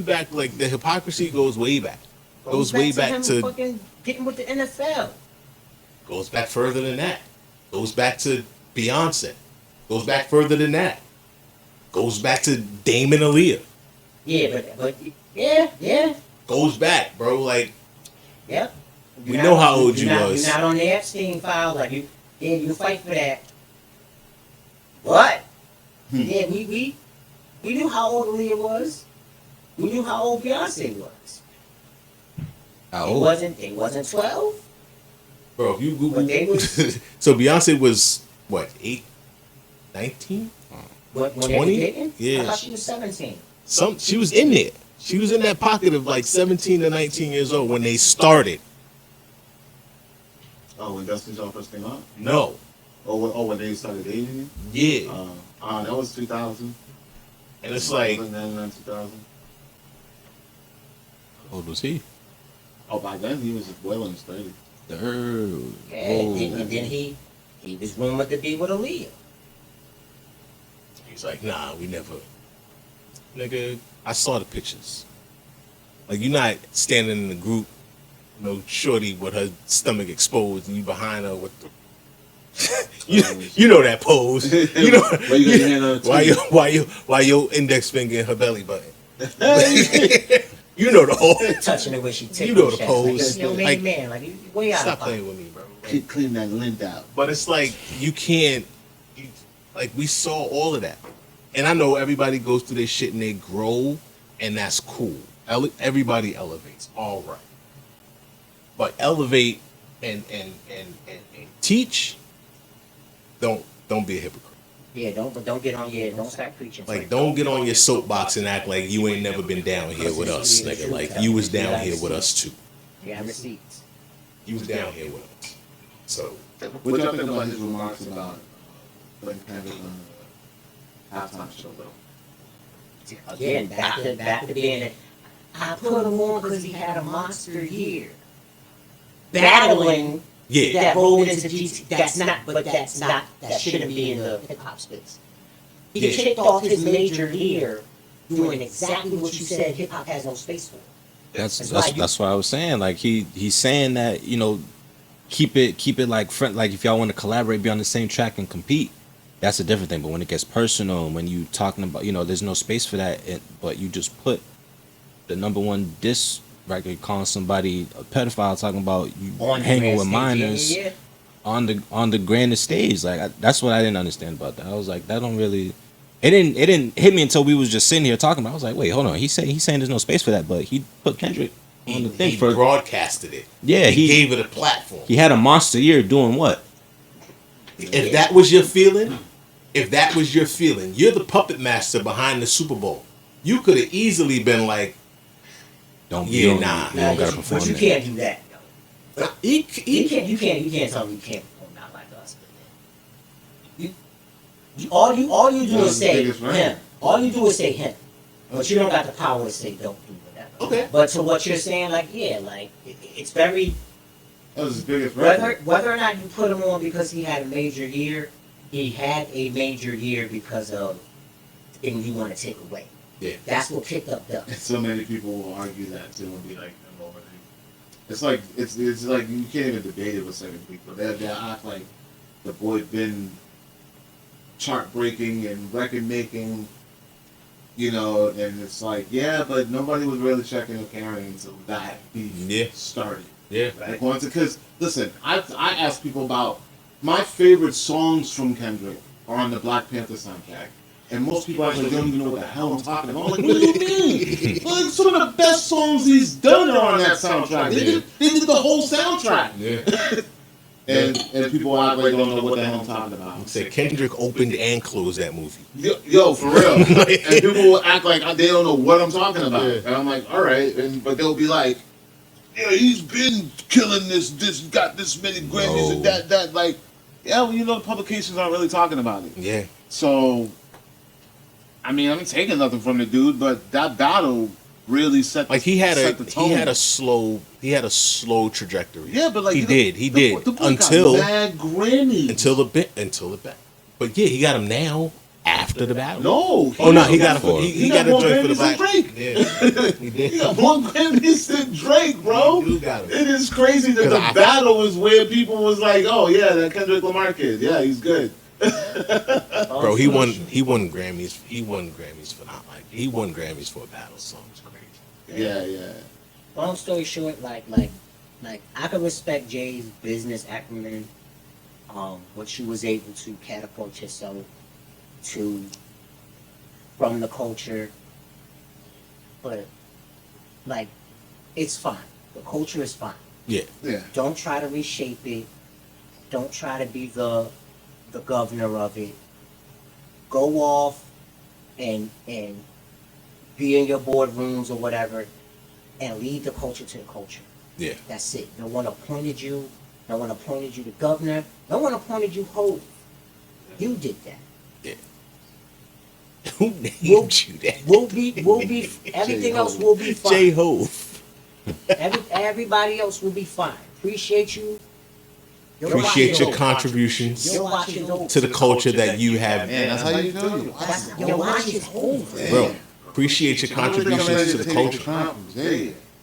back, like the hypocrisy goes way back. Goes way back him to fucking getting with the NFL. goes back further than that. Goes back to Beyonce. Goes back further than that. Goes back to Damon Aaliyah. Yeah, but yeah. Goes back, bro. Like Yep. We know how old you was. You're not on the Epstein file, like you fight for that. What? Yeah, we knew how old Aaliyah was. We knew how old Beyonce was. How They old? wasn't 12. bro, if you Google But they was- so Beyonce was what, 19? When 20? they were dating? Yeah. I thought she was 17. She was in there. She was in that pocket of like 17 to 19 years old when they started. Oh, when Dustin John first came out? No. When they started dating? Yeah. That was 2000. And it's like, 2000. How old was he? Oh, by then he was well in his 30s. Third. Yeah, and then he was rumored to be with Aaliyah. He's like, nah, we never. Nigga, I saw the pictures. Like, you're not standing in the group, shorty with her stomach exposed, and you behind her with the. you know that pose. You know Why you got your hand on the why your index finger in her belly button. You know the whole. Touching her when she takes You know the pose. Like, Like, man, like, you way out Stop of pocket. playing with me, bro. Clean that lint out. But it's like you can't. Like we saw all of that, and I know everybody goes through their shit and they grow, and that's cool. Everybody elevates, all right. But elevate and teach. Don't be a hypocrite. Yeah, don't get on your, don't start preaching. Like don't get on your soapbox and act like you ain't never been down here with us, nigga. Like you was down here with us too. You have receipts. You was down here with us. So What y'all think about his remarks about putting Kendrick on the halftime show, though? Again, back to being it. I put him on because he had a monster year. Battling yeah, that rolled into GT. That shouldn't be in the hip hop space. He Yeah. kicked off his major year doing exactly what you said hip hop has no space for. That's what I was saying. Like he's saying that keep it like friend. Like if y'all want to collaborate, be on the same track and compete, that's a different thing. But when it gets personal, and when you talking about there's no space for that. But you just put the number one diss record calling somebody a pedophile, talking about you On the hanging grand with stage, minors yeah. on the grandest stage. Like that's what I didn't understand about that. I was like, that don't really. It didn't hit me until we was just sitting here talking about it. I was like, wait, hold on. He's saying there's no space for that, but he put Kendrick on the thing he for. broadcasted it. Yeah, he gave it a platform. He had a monster year doing what? If that was your feeling, you're the puppet master behind the Super Bowl. You could have easily been like, You don't Nah, gotta perform but you that. can't do that. Though. he You can't tell me you can't perform not like us. All you do is say him. All you do is say him. But you don't got the power to say don't do whatever. Okay. But to what you're saying, like, yeah, like it's very That was his biggest record. whether or not you put him on because he had a major year, he had a major year because of things you want to take away. Yeah. That's what picked up the. And so many people will argue that too and be like, no, it's like it's like you can't even debate it with certain people. They'll act like the boy been chart breaking and record making, and it's like, yeah, but nobody was really checking or caring until that beef started. Yeah. Like, because listen, I ask people about my favorite songs from Kendrick are on the Black Panther soundtrack. And most people actually don't even know what the hell I'm talking about. I'm like, what do you mean? Like, some of the best songs he's done are on that soundtrack. They did the whole soundtrack. Yeah. And people act like they don't know what the hell I'm talking about. Say Kendrick opened and closed that movie. Yo, for real. And people will act like they don't know what I'm talking about. Yeah. And I'm like, all right. But they'll be like, yeah, he's been killing this, got this many Grammys and that. Like, yeah, well, the publications aren't really talking about it. Yeah. So, I mean, I'm taking nothing from the dude, but that battle really set the tone. He had a slow trajectory. Yeah, but like he did the boy until got mad Grammys. until the battle. But yeah, he got him now after the battle. No. He got a more joint for the Grammys than battle. Drake. Yeah, he did. He got more Grammys than Drake, bro. You got him. It is crazy that the battle is where people was like, oh yeah, that Kendrick Lamar kid, yeah, he's good. Bro, he won Grammys. He won Grammys for not like he won Grammys for a battle song. It's crazy. Yeah. Long story short, like I can respect Jay's business acumen, what she was able to catapult yourself to from the culture, but like it's fine. The culture is fine. Yeah. Don't try to reshape it. Don't try to be the governor of it. Go off and be in your boardrooms or whatever and lead the culture to the culture. Yeah. That's it. No one appointed you. No one appointed you the governor. No one appointed you host. You did that. Yeah. Who named you that? We'll be everything else will be fine. J-Hove. Everybody else will be fine. Appreciate you. Appreciate your contributions Your watch is over. to the culture that you have. Man, that's how you do it. Your watch is over. Bro, appreciate your contributions to the culture.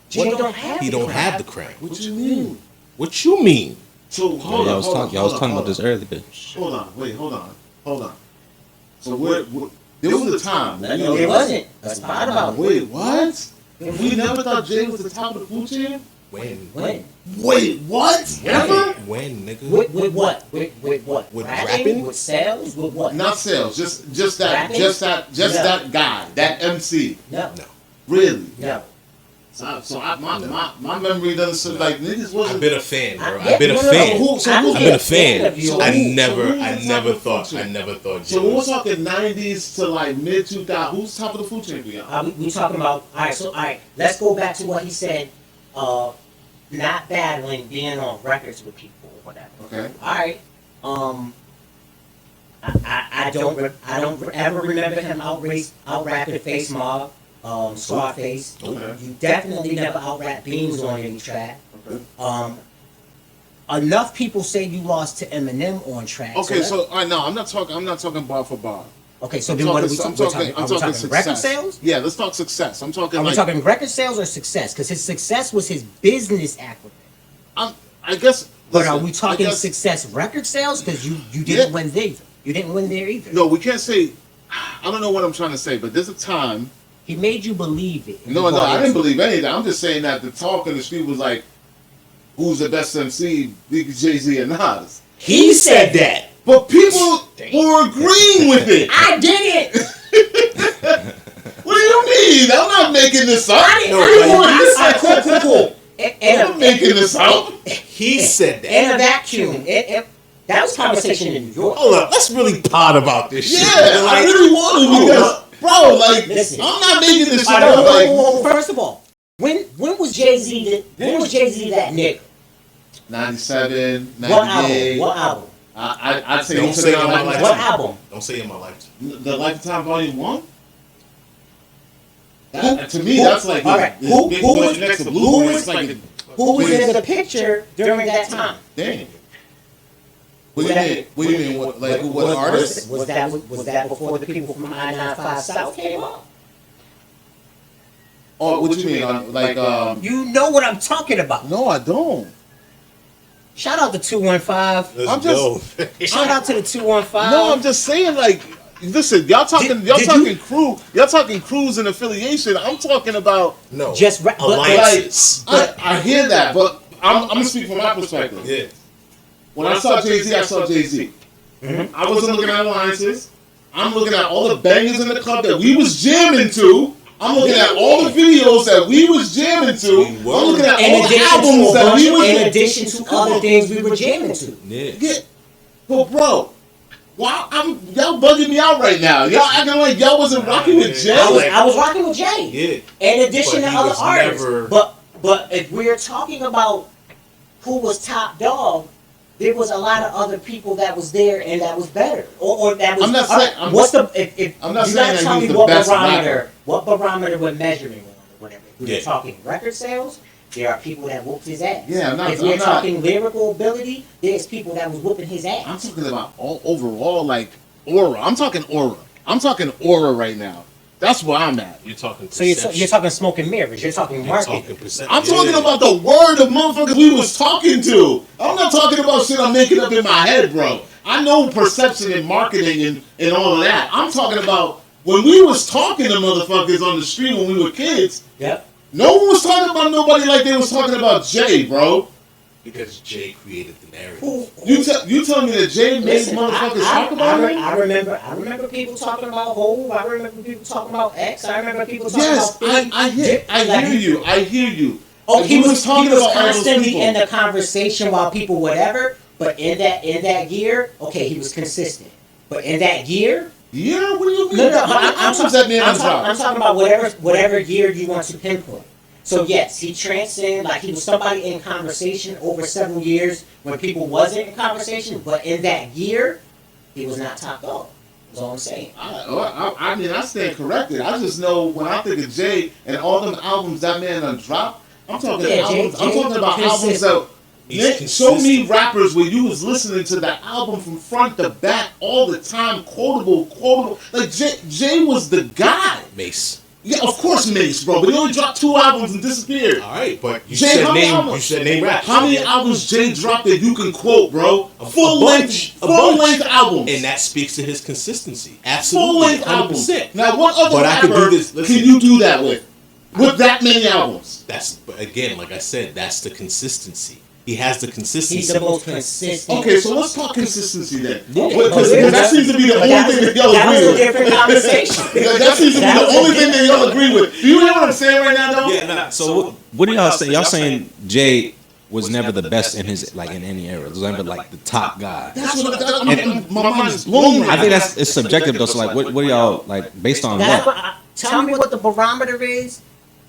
Jay don't have He the don't crown. have the crown. What you mean? What you mean? So hold on, Y'all was talking about this earlier. Hold on. So there was a time. No, it wasn't. That's not about it. Wait, what? We never thought Jay was the top of the food chain? When? Wait, what? Ever? When, nigga? With what? With what? With rapping? rapping? With sales? With what? Not sales, just that, Rapping? that guy, that MC. No. No. Really? No. My memory doesn't say like niggas wasn't. I've been a fan, bro. Yeah, I've been a no, fan. who's I've been a fan. of you. I who never was top of the food chain? thought. So when we're talking 90s to like mid 2000s, who's top of the food chain for y'all? We talking about, all right, let's go back to what he said, not battling, being on records with people or whatever. Okay. All right. I don't ever remember him out rapping Face Mob, Scarface. Okay. You definitely never out rap Beans on any track. Okay. Enough people say you lost to Eminem on track. Okay, so all right, no, I'm not talking bar for bar. Okay, so I'm then what are we talking- talking? I'm Are we talking talking record success. sales? Yeah, let's talk success. I'm talking Are we like talking record sales or success? Because his success was his business acumen. I guess. But listen, are we talking I guess- success record sales? Because you didn't Yeah. win there. You didn't win there either. No, we can't say. I don't know what I'm trying to say, but there's a time. He made you believe it. No, I didn't believe anything. I'm just saying that the talk in the street was like, who's the best MC, Big Jay-Z and Nas? He said that. But people were agreeing with it. I did it. What do you mean? I'm not making this up. I didn't. No, I didn't but want he to. said- Cool. I'm not making this up. He said that. In a vacuum. That was conversation in New York. Hold up, let's really pod about this shit. Yeah, I really want to because, bro, like, Listen. I'm not making this shit All right, up. Like, first of all, when was Jay-Z that nigga? 97, What album? 98. What album? I'd say Don't say it in my like life. What album? Don't say in my life. The Lifetime Volume 1? To me, that's like all right. his Who big was- boy next to who Blue. was- It's like, Who was in the picture during that time? damn. What do you mean? What do you mean? What artist? Was that before the people from I-95 South came up? Oh, what do you mean? You know what I'm talking about. No, I don't. Shout out to 215. Let's I'm go. Shout out to the 215. No, I'm just saying, like, listen, y'all talking crews and affiliation. I'm talking about. No. Just alliances. I hear that, but I'm gonna speak from my perspective. Yeah. When I saw Jay-Z, I saw Jay-Z. I wasn't looking at alliances. I'm looking at all the bangers in the club that we was jamming to. I'm looking at all the videos that we was jamming to. I'm looking at all the albums that we was. in addition to other things we were jamming to. Yeah. Well, bro, why y'all bugging me out right now? Y'all acting like y'all wasn't rocking with Jay. I was rocking with Jay. Yeah. In addition But to he other was artists. never- But if we're talking about who was top dog, there was a lot of other people that was there and that was better, or that was. I'm not saying- what's the if I'm not you saying gotta that tell he me was the what best barometer, rapper. what barometer we're measuring on, or whatever. If we're Yeah. talking record sales, there are people that whooped his ass. Yeah, if we're I'm not- talking lyrical ability, there's people that was whooping his ass. I'm talking about all overall, like aura. I'm talking aura. I'm talking aura right now. That's where I'm at. You're talking. So you're talking smoke and mirrors. You're talking marketing. I'm talking about the word of motherfuckers we was talking to. I'm not talking about shit I'm making up in my head, bro. I know perception and marketing and all of that. I'm talking about when we was talking to motherfuckers on the street when we were kids. Yep. No one was talking about nobody like they was talking about Jay, bro. Because Jay created the narrative. You tell me that Jay made Listen, motherfuckers talk about him? I remember people talking about Hove. I remember people talking about X. I remember people talking Yes, about Big. I hear you. Oh, Like, he we was talking about all those constantly people. in the conversation while people whatever. But in that year, okay, he was consistent. But in that year, Yeah, what do you mean? no, I'm talking about whatever year you want to pinpoint. So yes, he transcended, like he was somebody in conversation over several years when people wasn't in conversation, but in that year, he was not top dog. That's all I'm saying. I mean, I stand corrected. I just know when I think of Jay and all them albums that man done dropped, I'm talking Yeah, albums. Jay- I'm talking about albums consistent. that. He's Show me consistent. rappers where you was listening to the album from front to back all the time, quotable. Like Jay was the guy. Mace. Yeah, of course Mace, bro. But he only dropped 2 albums and disappeared. All right, but you Jay, said how many name. albums? You said name rap. How many albums Jay dropped that you can quote, bro? A Full bunch. length albums. And that speaks to his consistency. Full Absolutely, length albums. 100%. Now, what other But I rapper can do this. Listen. can you do that with that many albums? That's but again, like I said, that's the consistency. He has the consistency. He's the most consistent. Okay, so let's talk consistency then. Yeah. Because that seems to be the only thing that y'all That was agree a with. different conversation. That seems to be That the was a only thing that y'all agree with. Do you hear what I'm saying right now, though? Yeah, nah, So what do y'all say? Y'all saying Jay was never the best in his like in any era. It was never like the top guy. That's what my mind is blown. I think that's it's subjective though. So like, what are y'all like based on That's what? what tell me what the barometer is,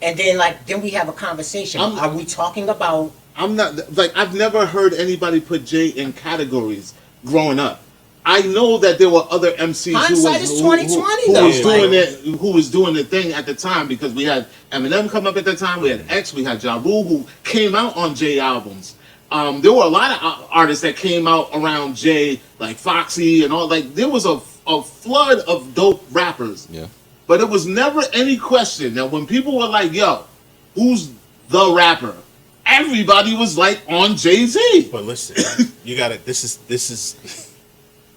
and then we have a conversation. I'm- Are we talking about? I'm not like I've never heard anybody put Jay in categories growing up. I know that there were other MCs Hindsight is 2020 who though. was doing Like- it, who was doing the thing at the time because we had Eminem come up at the time, we had X, we had Ja Rule who came out on Jay albums. There were a lot of artists that came out around Jay, like Foxy and all. Like there was a flood of dope rappers. Yeah. But it was never any question that when people were like, "Yo, who's the rapper?" Everybody was like on Jay-Z. But listen, you got it. This is.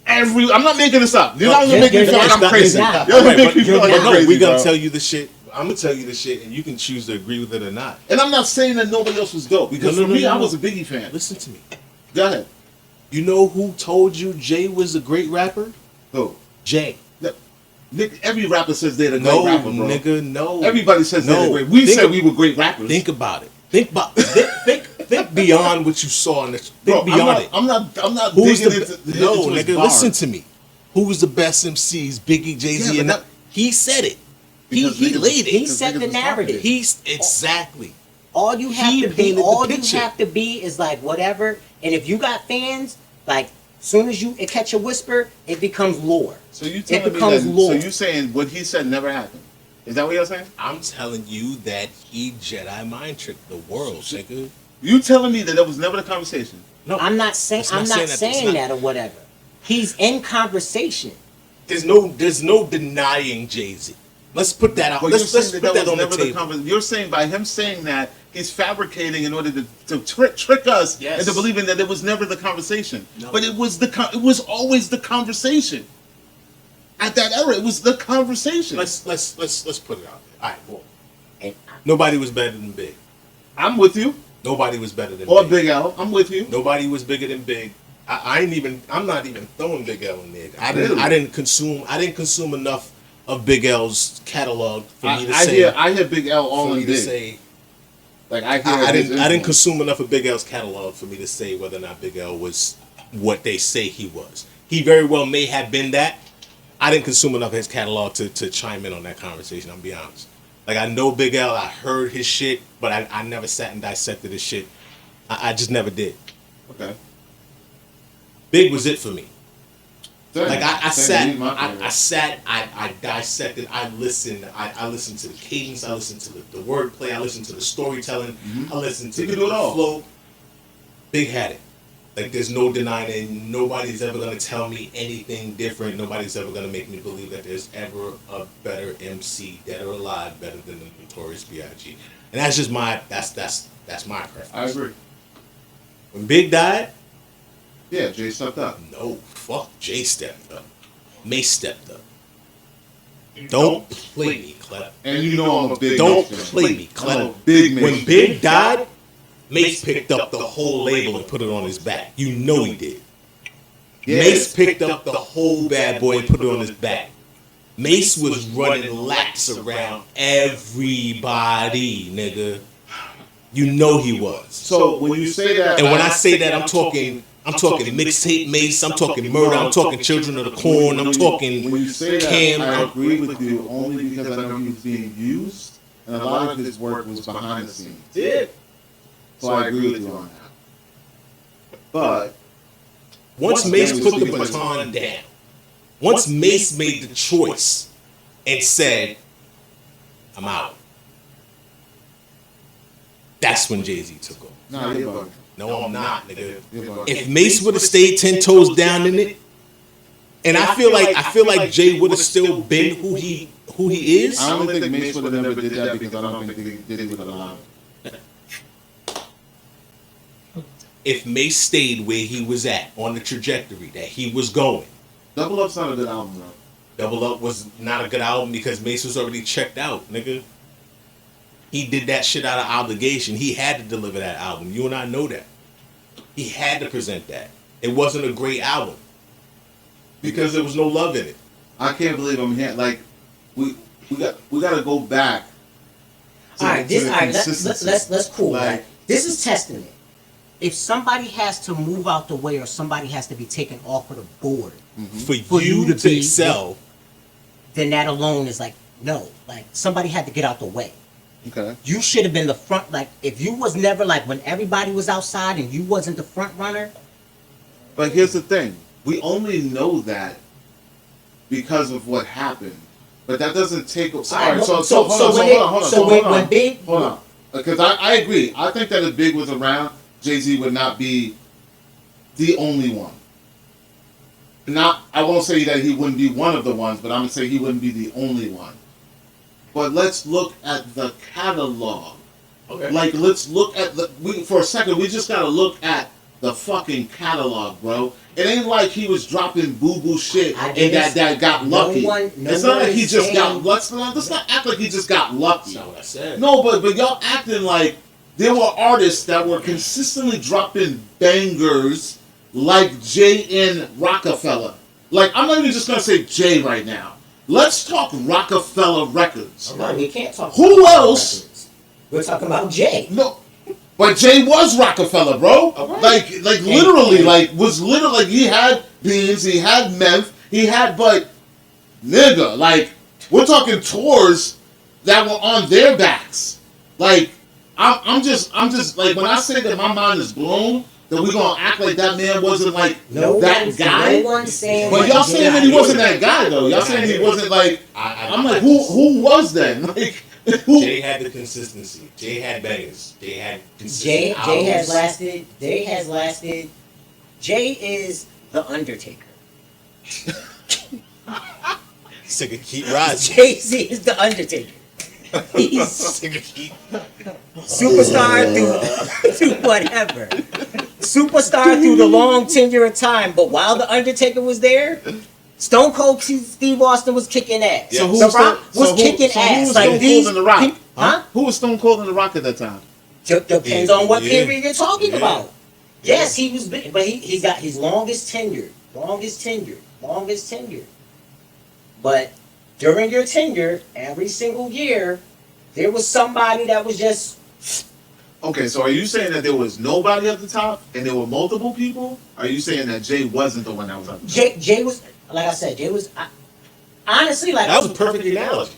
I'm not making this up. You're No, not gonna make me you're feel like not. I'm crazy. You're You're not. gonna Right, make but, me feel like I'm no, crazy. we gonna bro. tell you the shit. I'm gonna tell you the shit, and you can choose to agree with it or not. And I'm not saying that nobody else was dope because No, for no, me, no, I no. was a Biggie fan. Listen to me. Go ahead. You know who told you Jay was a great rapper? Who? Jay. Nick, every rapper says they're the No, great rapper, bro. nigga, no. Everybody says they're the No. great. We Think said of- we were great rappers. Think about it. Think beyond what you saw in this. Bro, Think beyond it. I'm not Who's digging the into no, into his nigga? bars. Listen to me. Who was the best MCs? Biggie, Jay Z, Yeah, and but that, he said it. Because He niggas- laid He it. set the niggas was narrative. talking. He's exactly. All you have He to be, painted the all you picture. have to be is like whatever. And if you got fans, like soon as you catch a whisper, it becomes lore. So you telling me becomes that? law. So you saying what he said never happened? Is that what you're saying? I'm telling you that he Jedi mind tricked the world, nigga. You telling me that that was never the conversation? No, I'm not saying It's not I'm not saying saying, that, it's that, not. or whatever. He's in conversation. there's no denying Jay Z. Let's put that out. But Let's you're put saying that was on the never table. conversation. You're saying by him saying that he's fabricating in order to trick us Yes. into believing that it was never the conversation. No. But it was it was always the conversation. At that era, it was the conversation. Let's put it out there. All right, well, And nobody was better than Big. I'm with you. Nobody was better than Or Big. Big L. I'm with you. Nobody was bigger than Big. I'm not even throwing Big L in there. Really? I didn't consume enough of Big L's catalog for me to I say. hear Big L all for in me to big. say. Like I hear. I his didn't influence. consume enough of Big L's catalog for me to say whether or not Big L was what they say he was. He very well may have been that. I didn't consume enough of his catalog to chime in on that conversation. I'll be honest. Like I know Big L, I heard his shit, but I never sat and dissected his shit. I just never did. Okay. Big was it for me. Same. Like I Same, he's my favorite. sat, I dissected, I listened to the cadence, I listened to the wordplay, I listened to the storytelling, I listened to He the could do it all. flow. Big had it. Like there's no denying it. Nobody's ever gonna tell me anything different. Nobody's ever gonna make me believe that there's ever a better MC, dead or alive, better than the Notorious B.I.G. And that's just that's my preference. I agree. When Big died, Yeah, Jay stepped up. no, fuck. Jay stepped up. Mace stepped up. Don't play me, Clef. And you know I'm a big. Don't Mace fan. play me, I'm a Clef. big Mace When fan. Big died, Mace picked up the whole label and put it on his back. You know he did. Yeah. Mace picked up the whole bad boy and put it on his back. Mace was running laps around everybody, nigga. You know he was. So when you say that, And when I say that, I'm talking mixtape Mace, I'm talking murder, I'm talking Children of the Corn, I'm talking when you say that, Cam. I agree with you only because I know he was being used, and a lot of his work was behind the scenes. Yeah. So I agree with you on that. But Once Mace put the baton down, once Mace made the choice and said, I'm out. That's when Jay-Z took over. Nah, you're bugging. No, I'm not, nigga. You're bugging. If Mace would have stayed 10 toes down in it, and I feel like Jay would have still been who he is. I don't think Mace would have never did that because I don't think they did it with a line. If Mace stayed where he was at on the trajectory that he was going, Double Up's not a good album, bro. Double Up was not a good album because Mace was already checked out, nigga. He did that shit out of obligation. He had to deliver that album. You and I know that. He had to present that. It wasn't a great album because there was no love in it. I can't believe I'm here. Like, we got to go back. All right, let's cool. Like, Right? This is testament. If somebody has to move out the way or somebody has to be taken off of the board For you to excel, then that alone is like, no. Like, somebody had to get out the way. Okay. You should have been the front. Like, if you was never, like, when everybody was outside and you wasn't the front runner. But here's the thing. We only know that because of what happened. But that doesn't take... Hold on. Because I agree. I think that if Big was around, Jay-Z would not be the only one. I won't say that he wouldn't be one of the ones, but I'm going to say he wouldn't be the only one. But let's look at the catalog. okay. Like, let's look at for a second, we just got to look at the fucking catalog, bro. It ain't like he was dropping boo-boo shit and that got lucky. It's not like he just got... Let's not act like he just got lucky. That's not what I said. No, but y'all acting like there were artists that were consistently dropping bangers like Jay and Rockefeller. Like, I'm not even just going to say Jay right now. Let's talk Rockefeller Records. No, we can't talk Who else? Records. We're talking about Jay. No. But Jay was Rockefeller, bro. Right. Like literally, was literally, like, he had Beans, he had Meth, but nigga, like, we're talking tours that were on their backs. Like, I'm just like, when I say that my mind is blown, that we're gonna act like that man wasn't like that guy. No one's saying But y'all saying that he wasn't that guy though. Y'all saying he wasn't like. I'm like, who was that? Like, Jay had the consistency. Jay had bangers. Jay had consistency. Jay has lasted. Jay has lasted. Jay is the Undertaker. Sick of keep rising. Jay-Z is the Undertaker. He's superstar through whatever. Superstar through the long tenure of time. But while the Undertaker was there, Stone Cold Steve Austin was kicking ass. So The Rock was kicking ass. Who was Like Stone these, Cold in the Rock? huh? Who was Stone Cold in the Rock at that time? Depends on what Yeah. period you're talking about. Yes, he was, but he got his longest tenure. But during your tenure, every single year, there was somebody that was just. Okay, so are you saying that there was nobody at the top and there were multiple people? Or are you saying that Jay wasn't the one that was up there? Jay was, like I said, Jay was, honestly, like. That was a perfect analogy.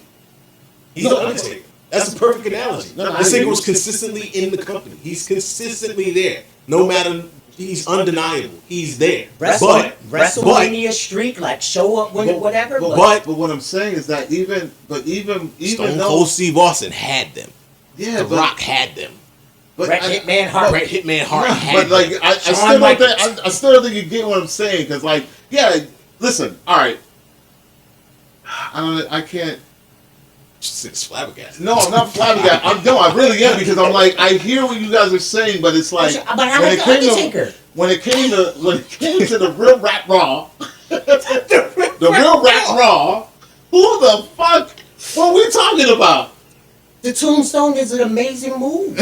He's the Undertaker. That's a perfect analogy. This nigga was consistently in the company. He's consistently there. No matter, he's undeniable. He's there. WrestleMania streak, like show up when whatever. But what I'm saying is that even Stone though, Cold Steve Austin had them. yeah, The Rock had them. but Bret Hitman Hart. Bret Hitman Hart had But like, them. I still don't think I still don't think you get what I'm saying, because like, yeah, listen, all right, I can't. It's flabbergasted. No, I'm not flabbergasted. I really am, because I'm like, I hear what you guys are saying, but it's like, But I like the Undertaker. when it came to the real rap raw, the real rap raw, who the fuck? What are we talking about? The Tombstone is an amazing move.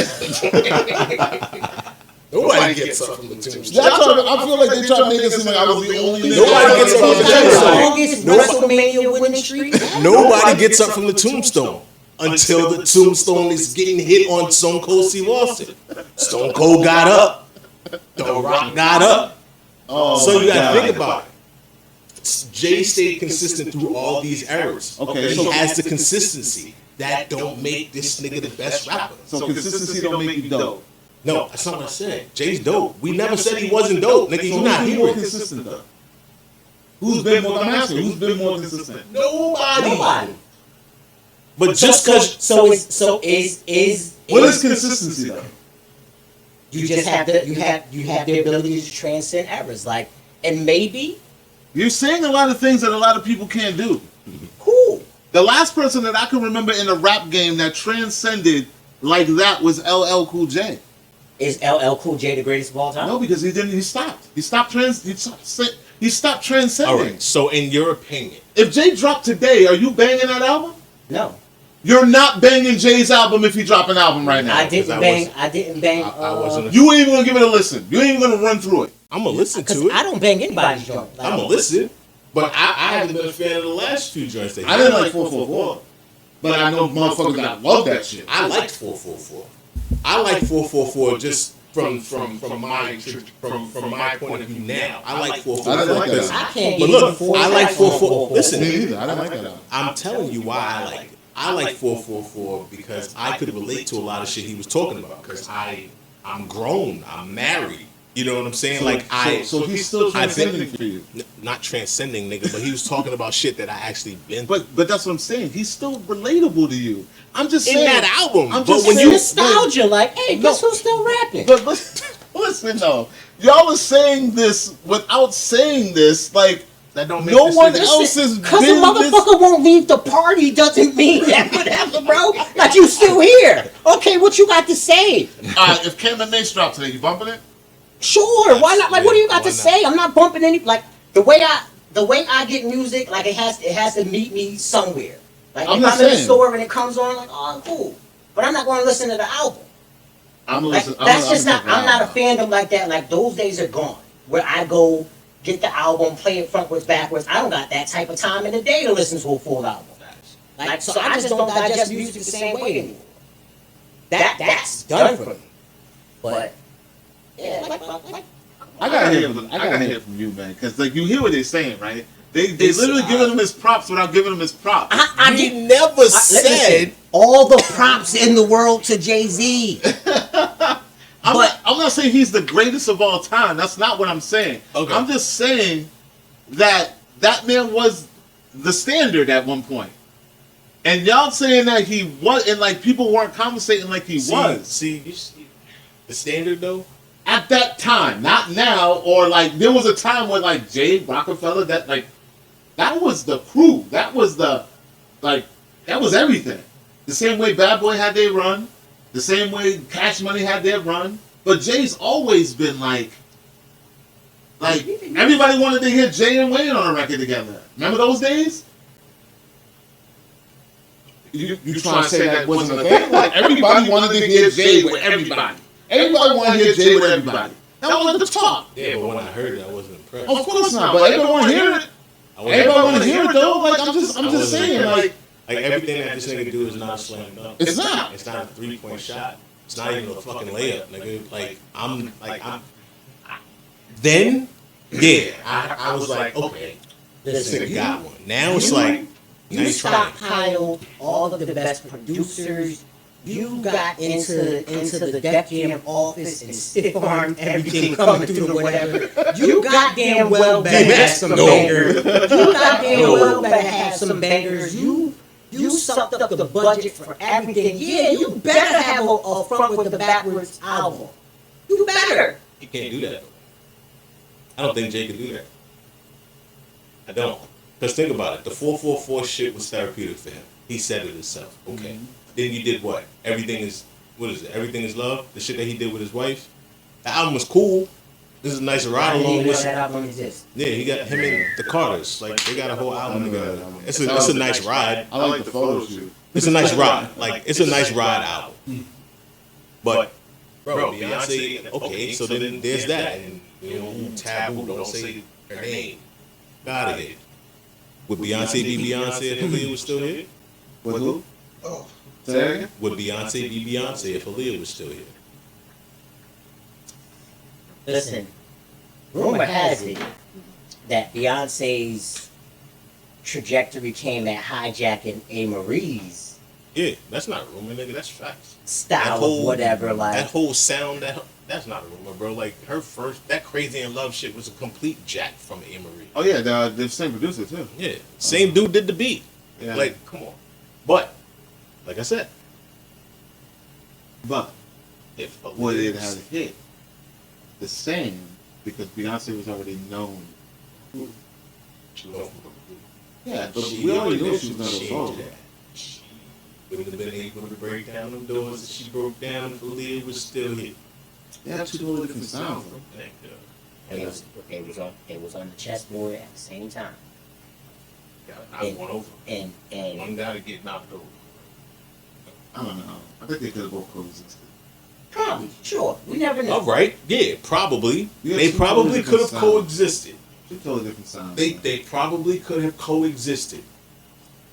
Nobody gets something from the Tombstone. I feel like they try to make it seem like I was the only nigga. Nobody gets about something the from the Tombstone. Longest WrestleMania winning streak. Nobody gets up from the Tombstone until the Tombstone is getting hit on Stone Cold Steve Austin. Stone Cold got up. The Rock got up. Oh, So you my gotta God. think about it. Jay stayed consistent through all these eras. Okay, He so- has the consistency. That don't make this nigga the best rapper. So consistency don't make you dope. No, that's not what I said. Jay's dope. We never said he wasn't dope. Nigga, you're not Who's more hearing. consistent though? Who's been more? I'm asking. Who's been more consistent? Nobody. Nobody. But just because so is What is consistency though? You just have the ability to transcend errors. Like, and maybe You're saying a lot of things that a lot of people can't do. cool. The last person that I can remember in a rap game that transcended like that was LL Cool J. Is LL Cool J the greatest of all time? No, because he didn't. He stopped. He stopped transcending. All right. So, in your opinion, If Jay dropped today, are you banging that album? No. You're not banging Jay's album if he drop an album right now. I didn't bang. I wasn't. You ain't even gonna give it a listen. You ain't even gonna run through it. I'm gonna listen Because to it. I don't bang anybody's joint. Like, I'm gonna listen, but I haven't been a fan of the last few joints. I didn't like 444, but I know motherfuckers that love that shit. I liked 444. I like 444 just from my point of view now. I like 444. I didn't like that because- album. I can't But get look, four I like tracks on 444. Listen, Me neither. I didn't like that album. I'm telling you why I like it. I like 444 because I could relate to a lot of shit he was talking about. Because I'm grown. I'm married. You know what I'm saying? So he's still I've been- transcending for you. Not transcending, nigga, but he was talking about shit that I actually been through. But that's what I'm saying. He's still relatable to you. I'm just In saying that album. I'm But just when saying, you nostalgia, like, hey, guess who's still rapping? But listen though, y'all are saying this without saying this. Like that don't make no this one nigga- else is. Because a motherfucker won't leave the party doesn't mean that whatever, bro. Like, you still here. Okay, what you got to say? If Cam and Mace drop today, you bumping it? Sure, why not? Like, what do you got Why to not? say? I'm not bumping any. Like, the way I get music, like, it has to meet me somewhere. Like, I'm if just I'm in the saying. store and it comes on, like, oh, cool. But I'm not going to listen to the album. I'm Like, listening. that's just not. I'm not a fandom like that. Like, those days are gone. Where I go get the album, play it frontwards, backwards. I don't got that type of time in the day to listen to a full album. Like, so I just don't digest music the same way anymore. That's done for me. But yeah, I gotta hear from you, man, because like you hear what they're saying, right? They literally giving him his props without giving him his props. I He did never let me said. say, all the props in the world to Jay-Z. I'm not saying he's the greatest of all time. That's not what I'm saying. Okay. I'm just saying that man was the standard at one point. And y'all saying that he was, and like people weren't conversating like he was. See, the standard though. At that time, not now, or like there was a time when like Jay Rockefeller, that was the crew. That was that was everything. The same way Bad Boy had their run, the same way Cash Money had their run. But Jay's always been like everybody wanted to hear Jay and Wayne on a record together. Remember those days? You trying to say that wasn't a thing? Like everybody wanted to hear Jay with everybody. Everybody wanted to hear Jay with everybody. That was the talk. Yeah, but when I heard it, I wasn't impressed. Of course not, but everybody want to hear it. Everybody want to hear it though. Like I'm just saying, like everything that this nigga do is not a slam dunk. it's not. It's not a 3-point shot. It's not even a fucking layup, nigga. Then, yeah, I was like, okay, this nigga got one. Now it's like, now You he's trying. stockpiled all of the best producers. You got into the Def Jam office and stiff armed everything coming through or whatever. You goddamn well better have some bangers. You goddamn well better have some bangers. You sucked up the budget for everything. Yeah, you better have a front with the backwards album. You better. He can't do that. I don't think Jay can do that. I don't. Because think about it. The 444 shit was therapeutic for him. He said it himself. Okay. Then you did what? Everything is Everything is Love? The shit that he did with his wife? The album was cool. This is a nice ride along with. That album exists. Yeah, he got him and the Carters. Like they got a whole album together. It's a nice ride. I like the photo shoot. It's a nice ride. Like it's a nice ride album. But bro, Beyonce. Okay, so then there's that, and you know, taboo. Don't say her name. Got it. Would Beyonce be Beyonce if Aaliyah was still here? With who? Oh, Say that again? Would Beyonce be Beyonce if Aaliyah was still here? Listen, rumor has it that Beyonce's trajectory came at hijacking A. Marie's Yeah, that's not a rumor, nigga. That's facts. style of whatever. Like, that whole sound, that's not a rumor, bro. Like her first, that Crazy in Love shit was a complete jack from A. Marie. Oh yeah, the same producer too. Yeah, same dude did the beat. Yeah. Like, come on. But like I said, But If would it have hit the same because Beyonce was already known? Yeah, but we already knew she was going to go solo. She wouldn't have been able to break down them doors that she broke down if Aaliyah was still here. They have two totally different sounds. Thank God. It was on the chessboard at the same time. Got knocked one over. And One got to get knocked over. I don't know. I think they could have both coexisted. probably, sure, we never know. All right, yeah, probably. Yeah, They two probably totally could have different sounds. coexisted. Two totally different sounds. They probably could have coexisted,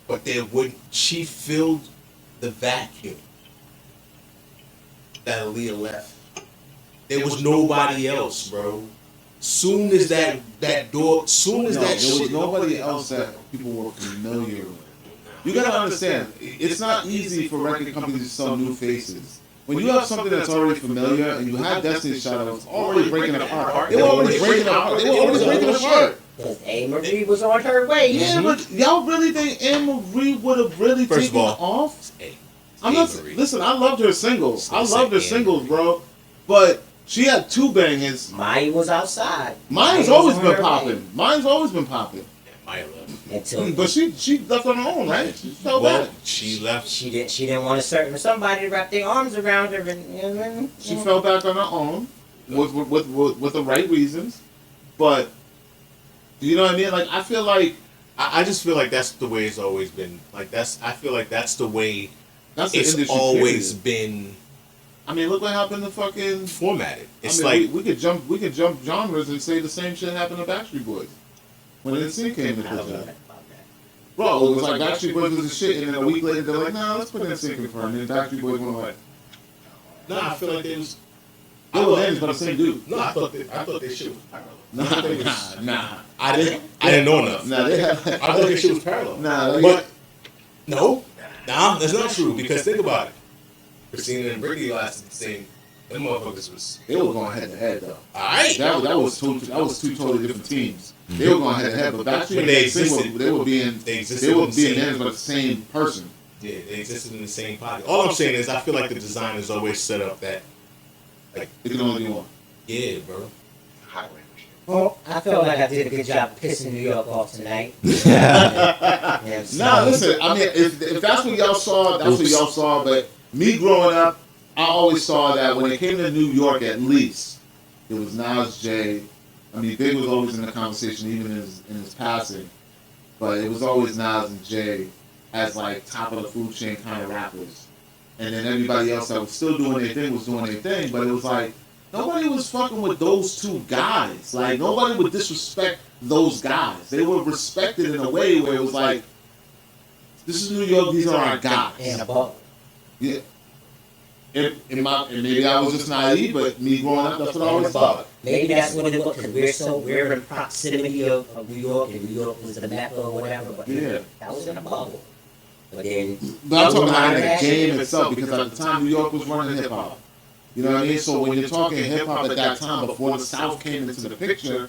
but there wouldn't. She filled the vacuum that Aaliyah left. There was nobody else, bro. Soon as that door, soon as No, that there was shit, nobody else that people were familiar with. You gotta understand, it's not easy for record companies to sell new faces. When you have something that's already familiar and you have Destiny's Child that was already breaking apart, they were already breaking apart. They were already breaking apart. Because A. Marie was on her way. Yeah, but y'all really think Anne Marie would have really First of taken all, off? hey, I'm not. Marie. Listen, I loved her singles. I Let's loved her say singles, bro. But she had two bangers. Maya was outside. Mine's Maya always was on been her popping. way. Mine's always been popping. Yeah, Maya left. Until But she left on her own, right? She fell Well, back. she left. she didn't want somebody to wrap their arms around her, and you know what I mean? She fell back on her own with the right reasons. But you know what I mean? Like I feel like I just feel like that's the way it's always been. Like I feel like that's the way that's the it's industry. always Period. been I mean, look what happened to fucking. formatted. It's I mean, like we could jump genres and say the same shit happened to Backstreet Boys when NSYNC came in the I don't know picture. about that. Bro, it was like Backstreet Boys was the shit, and then a week later they're like, nah, let's put NSYNC in front. And then Backstreet Boys went away. no, I feel like they was. They were names, but the same dude. No, I thought they shit was parallel. Nah. I didn't know enough. Nah, they I have. thought that shit was parallel. Nah, But no, that's not true. Because think about it. Christina and Britney lasted the same. Them motherfuckers was they were going head to head though. alright. That was two totally different teams. They were going head to head, but Backstreet But and they NSYNC existed. they were being They existed they were in the being same- names by the same person. Yeah, they existed in the same pocket. All I'm saying is I feel like the design is always set up that It can only be one. yeah, bro. Well, I felt like I did a good job pissing New York off tonight. Yeah, Nah, listen. I mean, if that's what y'all saw, that's what y'all saw. But me growing up, I always saw that when it came to New York, at least it was Nas, Jay. I mean, Big was always in the conversation, even in his passing. But it was always Nas and Jay as like top of the food chain kind of rappers, and then everybody else that was still doing their thing was doing their thing. But it was like nobody was fucking with those two guys. Like nobody would disrespect those guys. They were respected in a way where it was like, this is New York. These are our guys. And above. Yeah. And maybe I was just naive, but me growing up, that's what I always thought. Maybe that's what it was, because we're in proximity of New York, and New York was the mecca or whatever, but Yeah. that was in a bubble. But then, But I'm talking about in the game itself, because at the time New York was running hip hop. You know what I mean? So when you're talking hip hop at that time, before the South came into the picture,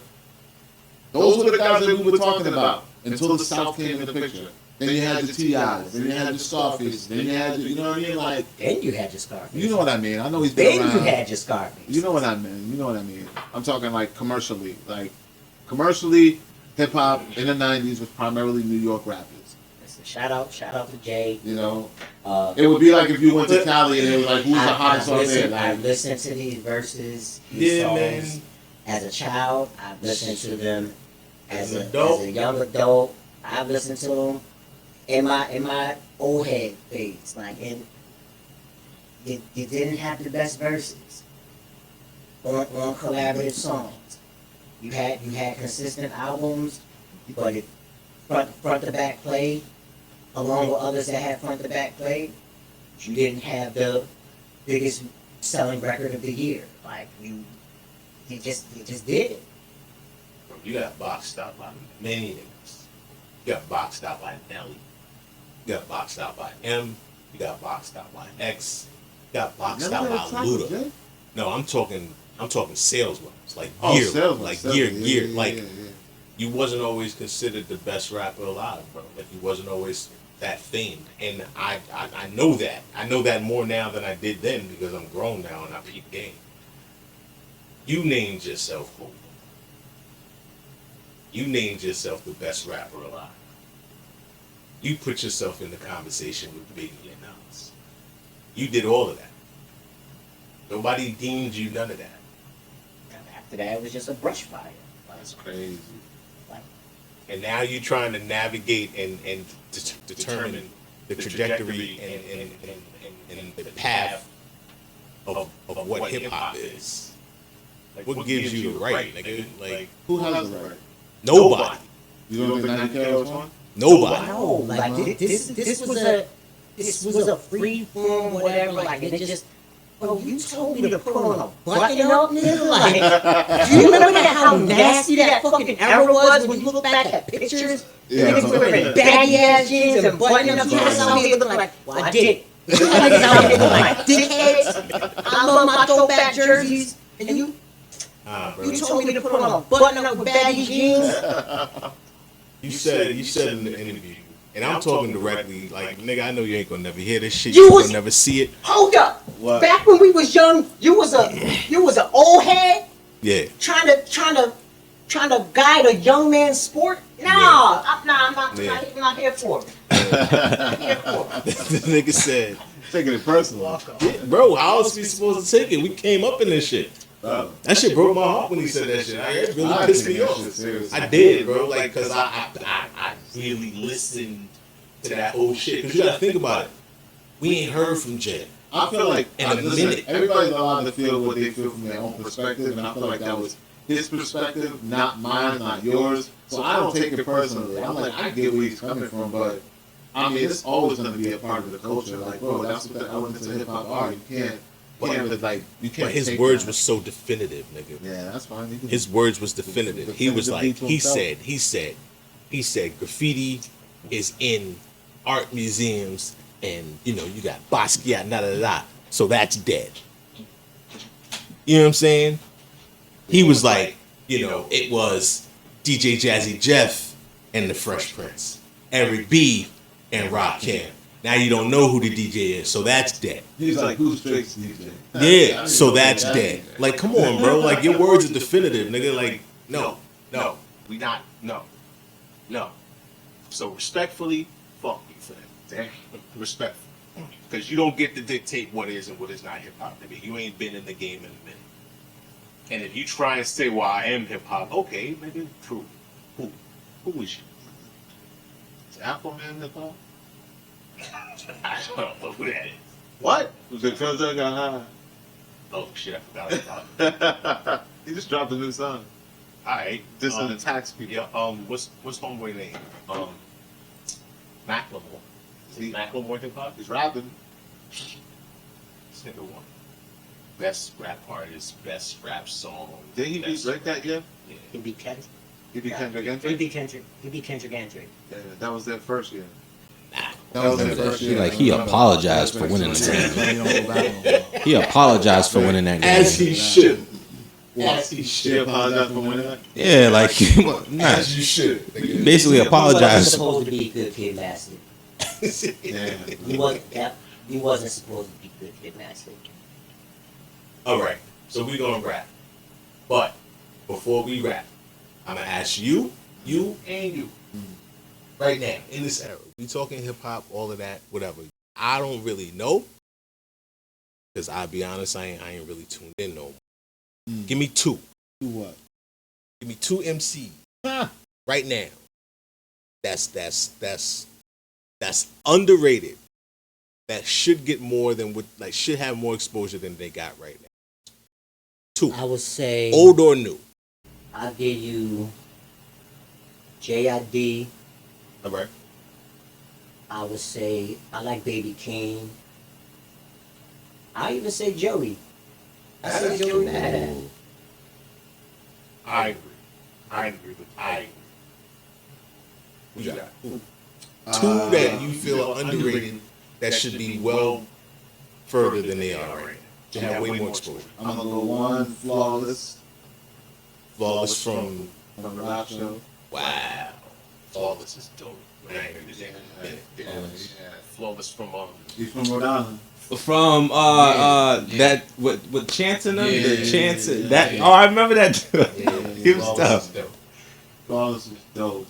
those were the guys that we were talking about until the South came into the picture. Then you had the T.I.s, then you had the Scarfaces, then you had, you know what I mean? Like, then you had your Scarface. you know what I mean? I know he's been Then around. you had your Scarface. You know what I mean? You know what I mean? I'm talking like commercially. Like, commercially, hip hop in the 90s was primarily New York rappers. Listen, shout out to Jay. You know? Uh, It would be like if you went to Cali and it was like, who's the I hottest on there? I Like, listened to these verses, these Yeah, songs. man. As a child, I've listened to them. As an adult. As a young adult, I've listened to them. In my old head phase, like, and you didn't have the best verses on collaborative songs. You had consistent albums, but it front to back play, along with others that had front to back play. You didn't have the biggest selling record of the year. Like you just did it. Bro, you got boxed out by many niggas. You got boxed out by Nelly. You got boxed out by M. You got boxed out by X. You got boxed out by Luda. No, I'm talking sales ones, like gear, like you wasn't always considered the best rapper alive, bro. Like you wasn't always that fame, and I know that. I know that more now than I did then because I'm grown now and I peep game. You named yourself Hope. You named yourself the best rapper alive. You put yourself in the conversation with Biggie and Nas. You did all of that. Nobody deemed you none of that. After that, it was just a brush fire. That's crazy. And now you're trying to navigate and determine the trajectory and the path of what hip hop is. What gives you the right, nigga? Like, Who has the right? nobody. You don't think 90K was one? Nobody. No, like this was a free form, whatever. Like it just. Bro, you told me to put on a button up, nigga. Like, do you remember how nasty that fucking era was when you look back at pictures? Yeah. Niggas wearing baggy ass jeans and button up shirts out here looking like, well, I did. Niggas out here looking like dickheads. I love my throwback jerseys, and you told me to put on a button up with baggy jeans. You said in the interview, and I'm talking directly, like, nigga, I know you ain't gonna never hear this shit. You gonna never see it. Hold up. What? Back when we was young, you was an old head Yeah. trying to guide a young man's sport. Nah, I'm not here for it. I'm here for it. The nigga said, Taking it personal. bro, how else we supposed to take it? We came up in this shit. Bro. That shit broke my heart when he said that shit. It really I pissed take me that off. shit seriously. I did, bro. Like, cause I really listened to that whole shit. Cause you gotta think about it. We ain't heard from Jay. I feel like In a minute. everybody's allowed to feel what they feel from their own perspective, and I feel like that was his perspective, not mine, not yours. So I don't take it personally. I'm like, I get where he's coming from, but I mean, it's always going to be a part of the culture. Like, bro, that's what the elements of hip hop are. You can't But his take words that. was so definitive, nigga. Yeah, that's fine. You can- His words was definitive. He was like, Definitive he said, graffiti is in art museums, and you got Basquiat, da da da. So that's dead. You know what I'm saying? He was like, it was DJ Jazzy Jeff and the Fresh Prince, Eric B and Rakim. Now you don't know who the DJ is, so that's dead. He's like, who's Drake's DJ? Yeah, so that's dead. Like, come on, bro. Like, your words are definitive, nigga. Like, no. We not, no. So respectfully, fuck you for that. Damn. Respectful. Because you don't get to dictate what is and what is not hip hop, nigga. You ain't been in the game in a minute. And if you try and say, well, I am hip hop, okay, nigga, true. Who is you? Is Appleman hip hop? I don't know who that is. What? Was it because I got high? Oh shit, I forgot about it. He just dropped a new song. Alright. Just an attacks people. Yeah, what's homeboy name? Macklemore. Is he Macklemore hip hop? He's rapping. This nigga won. Best rap artist, best rap song. Did he beat Drake that year? Yeah. He beat Kendrick. He beat Kendrick and He Drake? beat Kendrick. He beat Kendrick and Drake. Yeah, that was their first year. That was their first year. Like, he apologized for winning the game. He apologized for winning that game. As he should. As he He should. apologized for winning that? Yeah, like, nah, As you should. he basically He wasn't apologized. supposed to be Good Kid, Master. Yeah. He wasn't supposed to be Good Kid, Master. All right, so we gonna rap. But before we rap, I'm gonna ask you, and you, right now in this era. We talking hip hop, all of that, whatever. I don't really know, because I'll be honest, I ain't really tuned in no more. Give me two. Do what? Give me two MCs right now. That's underrated. That should get more than what, like, should have more exposure than they got right now. Two. I would say Old or new? I'll give you J.I.D. All right. I would say I like Baby King. I even say Joey. I say Joey Badass. I agree with I. What you got? Two that you feel are underrated that should be well further than they are right now. Should have way more exposure. I'm gonna go one, Flawless Flawless from the rap show. wow. Flawless is dope. Man, I ain't heard this Flawless from He's from Rhode Island. From that with Chance in them, the Chance that oh I remember that. He was tough. Flawless is dope.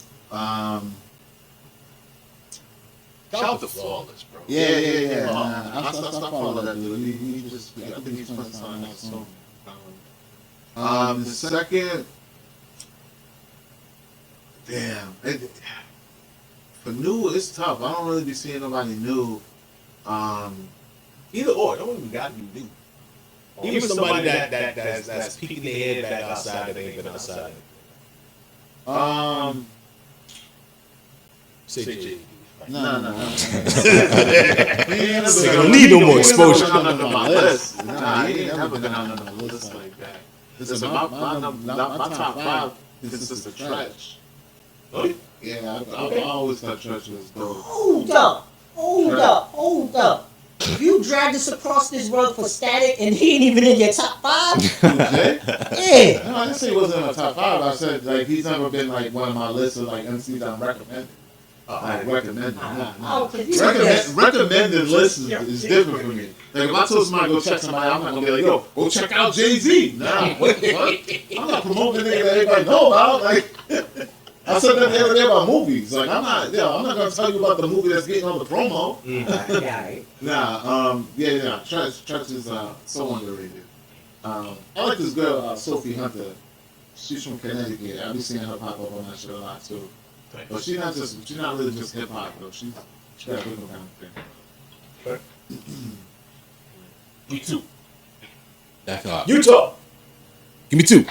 Shout out to Flawless, bro. Yeah. I follow that dude. He just, I think he's playing something else soon. The second, damn, for new, it's tough. I don't really be seeing nobody new. Either or, don't even gotta be new. Even somebody that's peeking their head back outside that ain't been outside. Say J. No. Nigga don't need no more exposure. Nah, he ain't never been on a list like that. Listen, my top 5 consists of Stretch. Yeah, I always thought Stretch was dope. Hold up. You dragged us across this road for Static and he ain't even in your top 5? Yeah. No, I didn't say he wasn't in my top 5. I said, like, he's never been, like, one of my lists of, like, MCs I'm recommending. Like, recommended. Recommended list is different for me. Like, if I told somebody to go check somebody, I'm not going to be like, yo, go check out Jay-Z. Nah, what? I'm not promoting the nigga that everybody know about. Like, I said that the other day about movies. Like, I'm not going to tell you about the movie that's getting on the promo. Yeah. Stretch is so underrated. I like this girl, Sophie Hunter. She's from Connecticut. I be seeing her pop up on that shit a lot too. But she's not really just hip hop though. She's got a different kind of thing. You too. Definitely. Utah. Give me 2.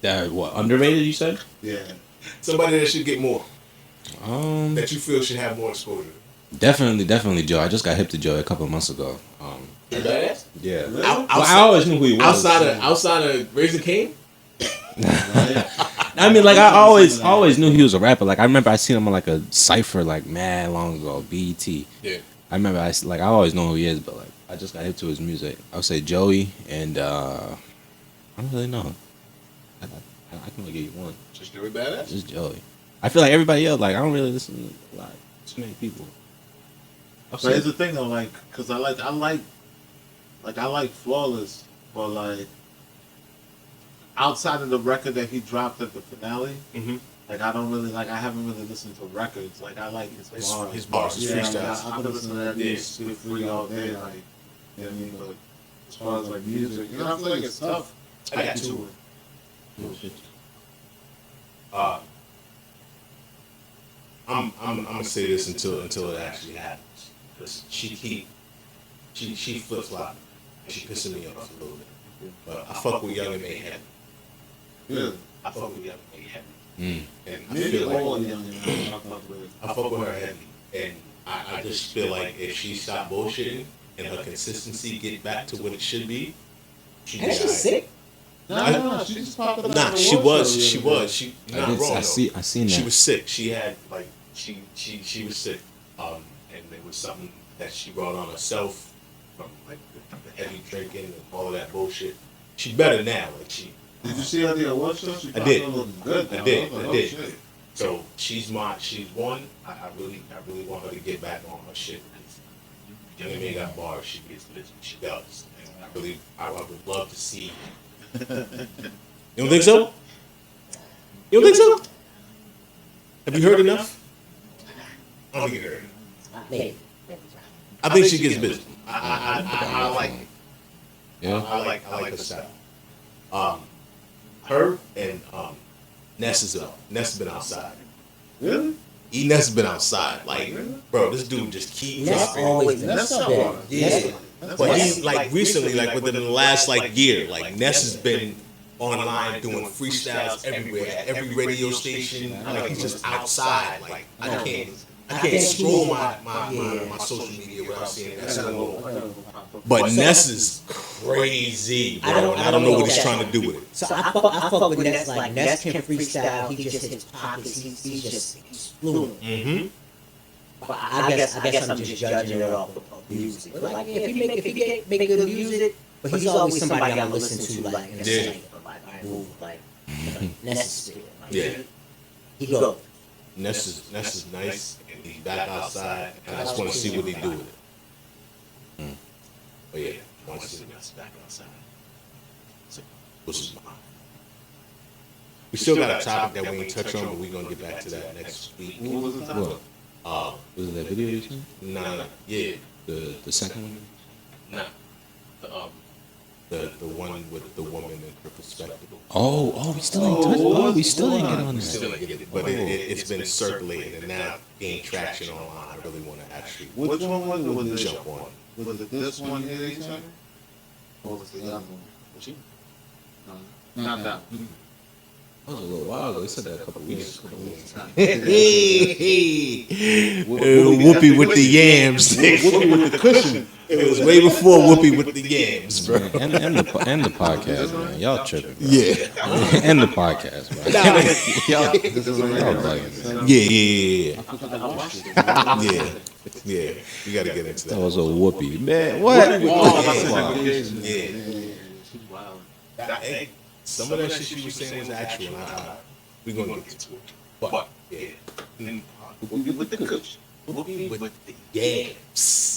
That what underrated? You said? Yeah. Somebody that should get more. That you feel should have more exposure. Definitely Joe. I just got hip to Joe a couple of months ago. Badass? Yeah. Really? I always knew who he was. Outside of Raising Cane? I mean, like I always knew he was a rapper. Like I remember I seen him on like a cipher like mad long ago, BET. Yeah. I remember I always know who he is, but like I just got hip to his music. I would say Joey and I don't really know. I can only give you one. Just Joey Badass? Just Joey. I feel like everybody else, like I don't really listen to a lot too many people. But here's the thing though, like, cause I like Flawless, but like outside of the record that he dropped at the finale, like I haven't really listened to records. Like I like his bars. His bars, his freestyles. I could listen to that music free all day, like you know what I mean. But as far as like music, I feel like it's tough. I got 2. I'm gonna say this until it actually happens. Cause she flip flop. She pissing me off a little bit. But I fuck with Young and May Heavy. Yeah. I fuck with Young and May Heavy. And I Maybe feel all like young and I fuck with her heavy. And I just feel like if she stopped bullshitting and her consistency get back to what it should be, she'd be And she's alright. sick. No, she just popped up. Nah, she was. She not wrong. I seen that. She was sick. She had like she was sick. And it was something that she brought on herself from like the heavy drinking and all of that bullshit. She's better now. Like she. Did you see her at the award show? She I did. looking good. I did. Like, I oh, did. shit. So she's one. I really want her to get back on her shit. Young and May got bars. She gets busy. She does. And I would love to see. You don't think so? You don't think so? Have you heard enough? I don't think you heard enough. Maybe. I think she gets busy. I like it. Yeah. I like the style. Her and Ness has been outside. Really? Ness has been outside. Like, bro, this dude just keeps That's dropping. always That's been. not hard. Yeah. But Ness- he like recently, like within the last like year, like Ness has been online doing freestyles everywhere, at every radio station. Like he's just outside. Like I can't scroll my social media without seeing Ness alone. But Ness is crazy, bro. I don't know what he's trying to do with it. So I fuck with Ness. Like Ness can freestyle. He just hits pockets. He's fluent. Mm-hmm. But I guess I'm just judging it off of music. But like if he make good music, but he's always somebody I'm gonna listen to like in a Yeah. cypher, like I move like Ness is spit. Like, Yeah. he go. Ness is nice, and he's back outside, and I just want to see what they do with it. But yeah, I want to see Ness back outside. So, this is mine. We still got a topic that we ain't touch on, but we're gonna get back to that next week. What was the topic? What? Was it that video you seen? Nah, yeah, The second one? nah. The one with the woman in her perspective. Oh, we still ain't touched. Oh, we still ain't get on We that. still ain't get it, but it's been circulating and now gained traction online. I really want to actually Which one was it? Was it jump on. Was it this one here, each other? Or was it the other one? No, not that one. That was a little while ago. They said that a couple weeks ago. Whoopi with the yams. Whoopi with the cushion. It was way before Whoopi with the yams, bro. And the podcast, man. Y'all tripping, bro. Yeah. End the podcast, bro. Y'all bugging. Yeah. We got to get into That that. was a whoopee, man. What? Yeah. Some of that shit she was saying was actual. We're going to get to it. But, yeah. Whoopi with the cushion. Whoopi with the yams.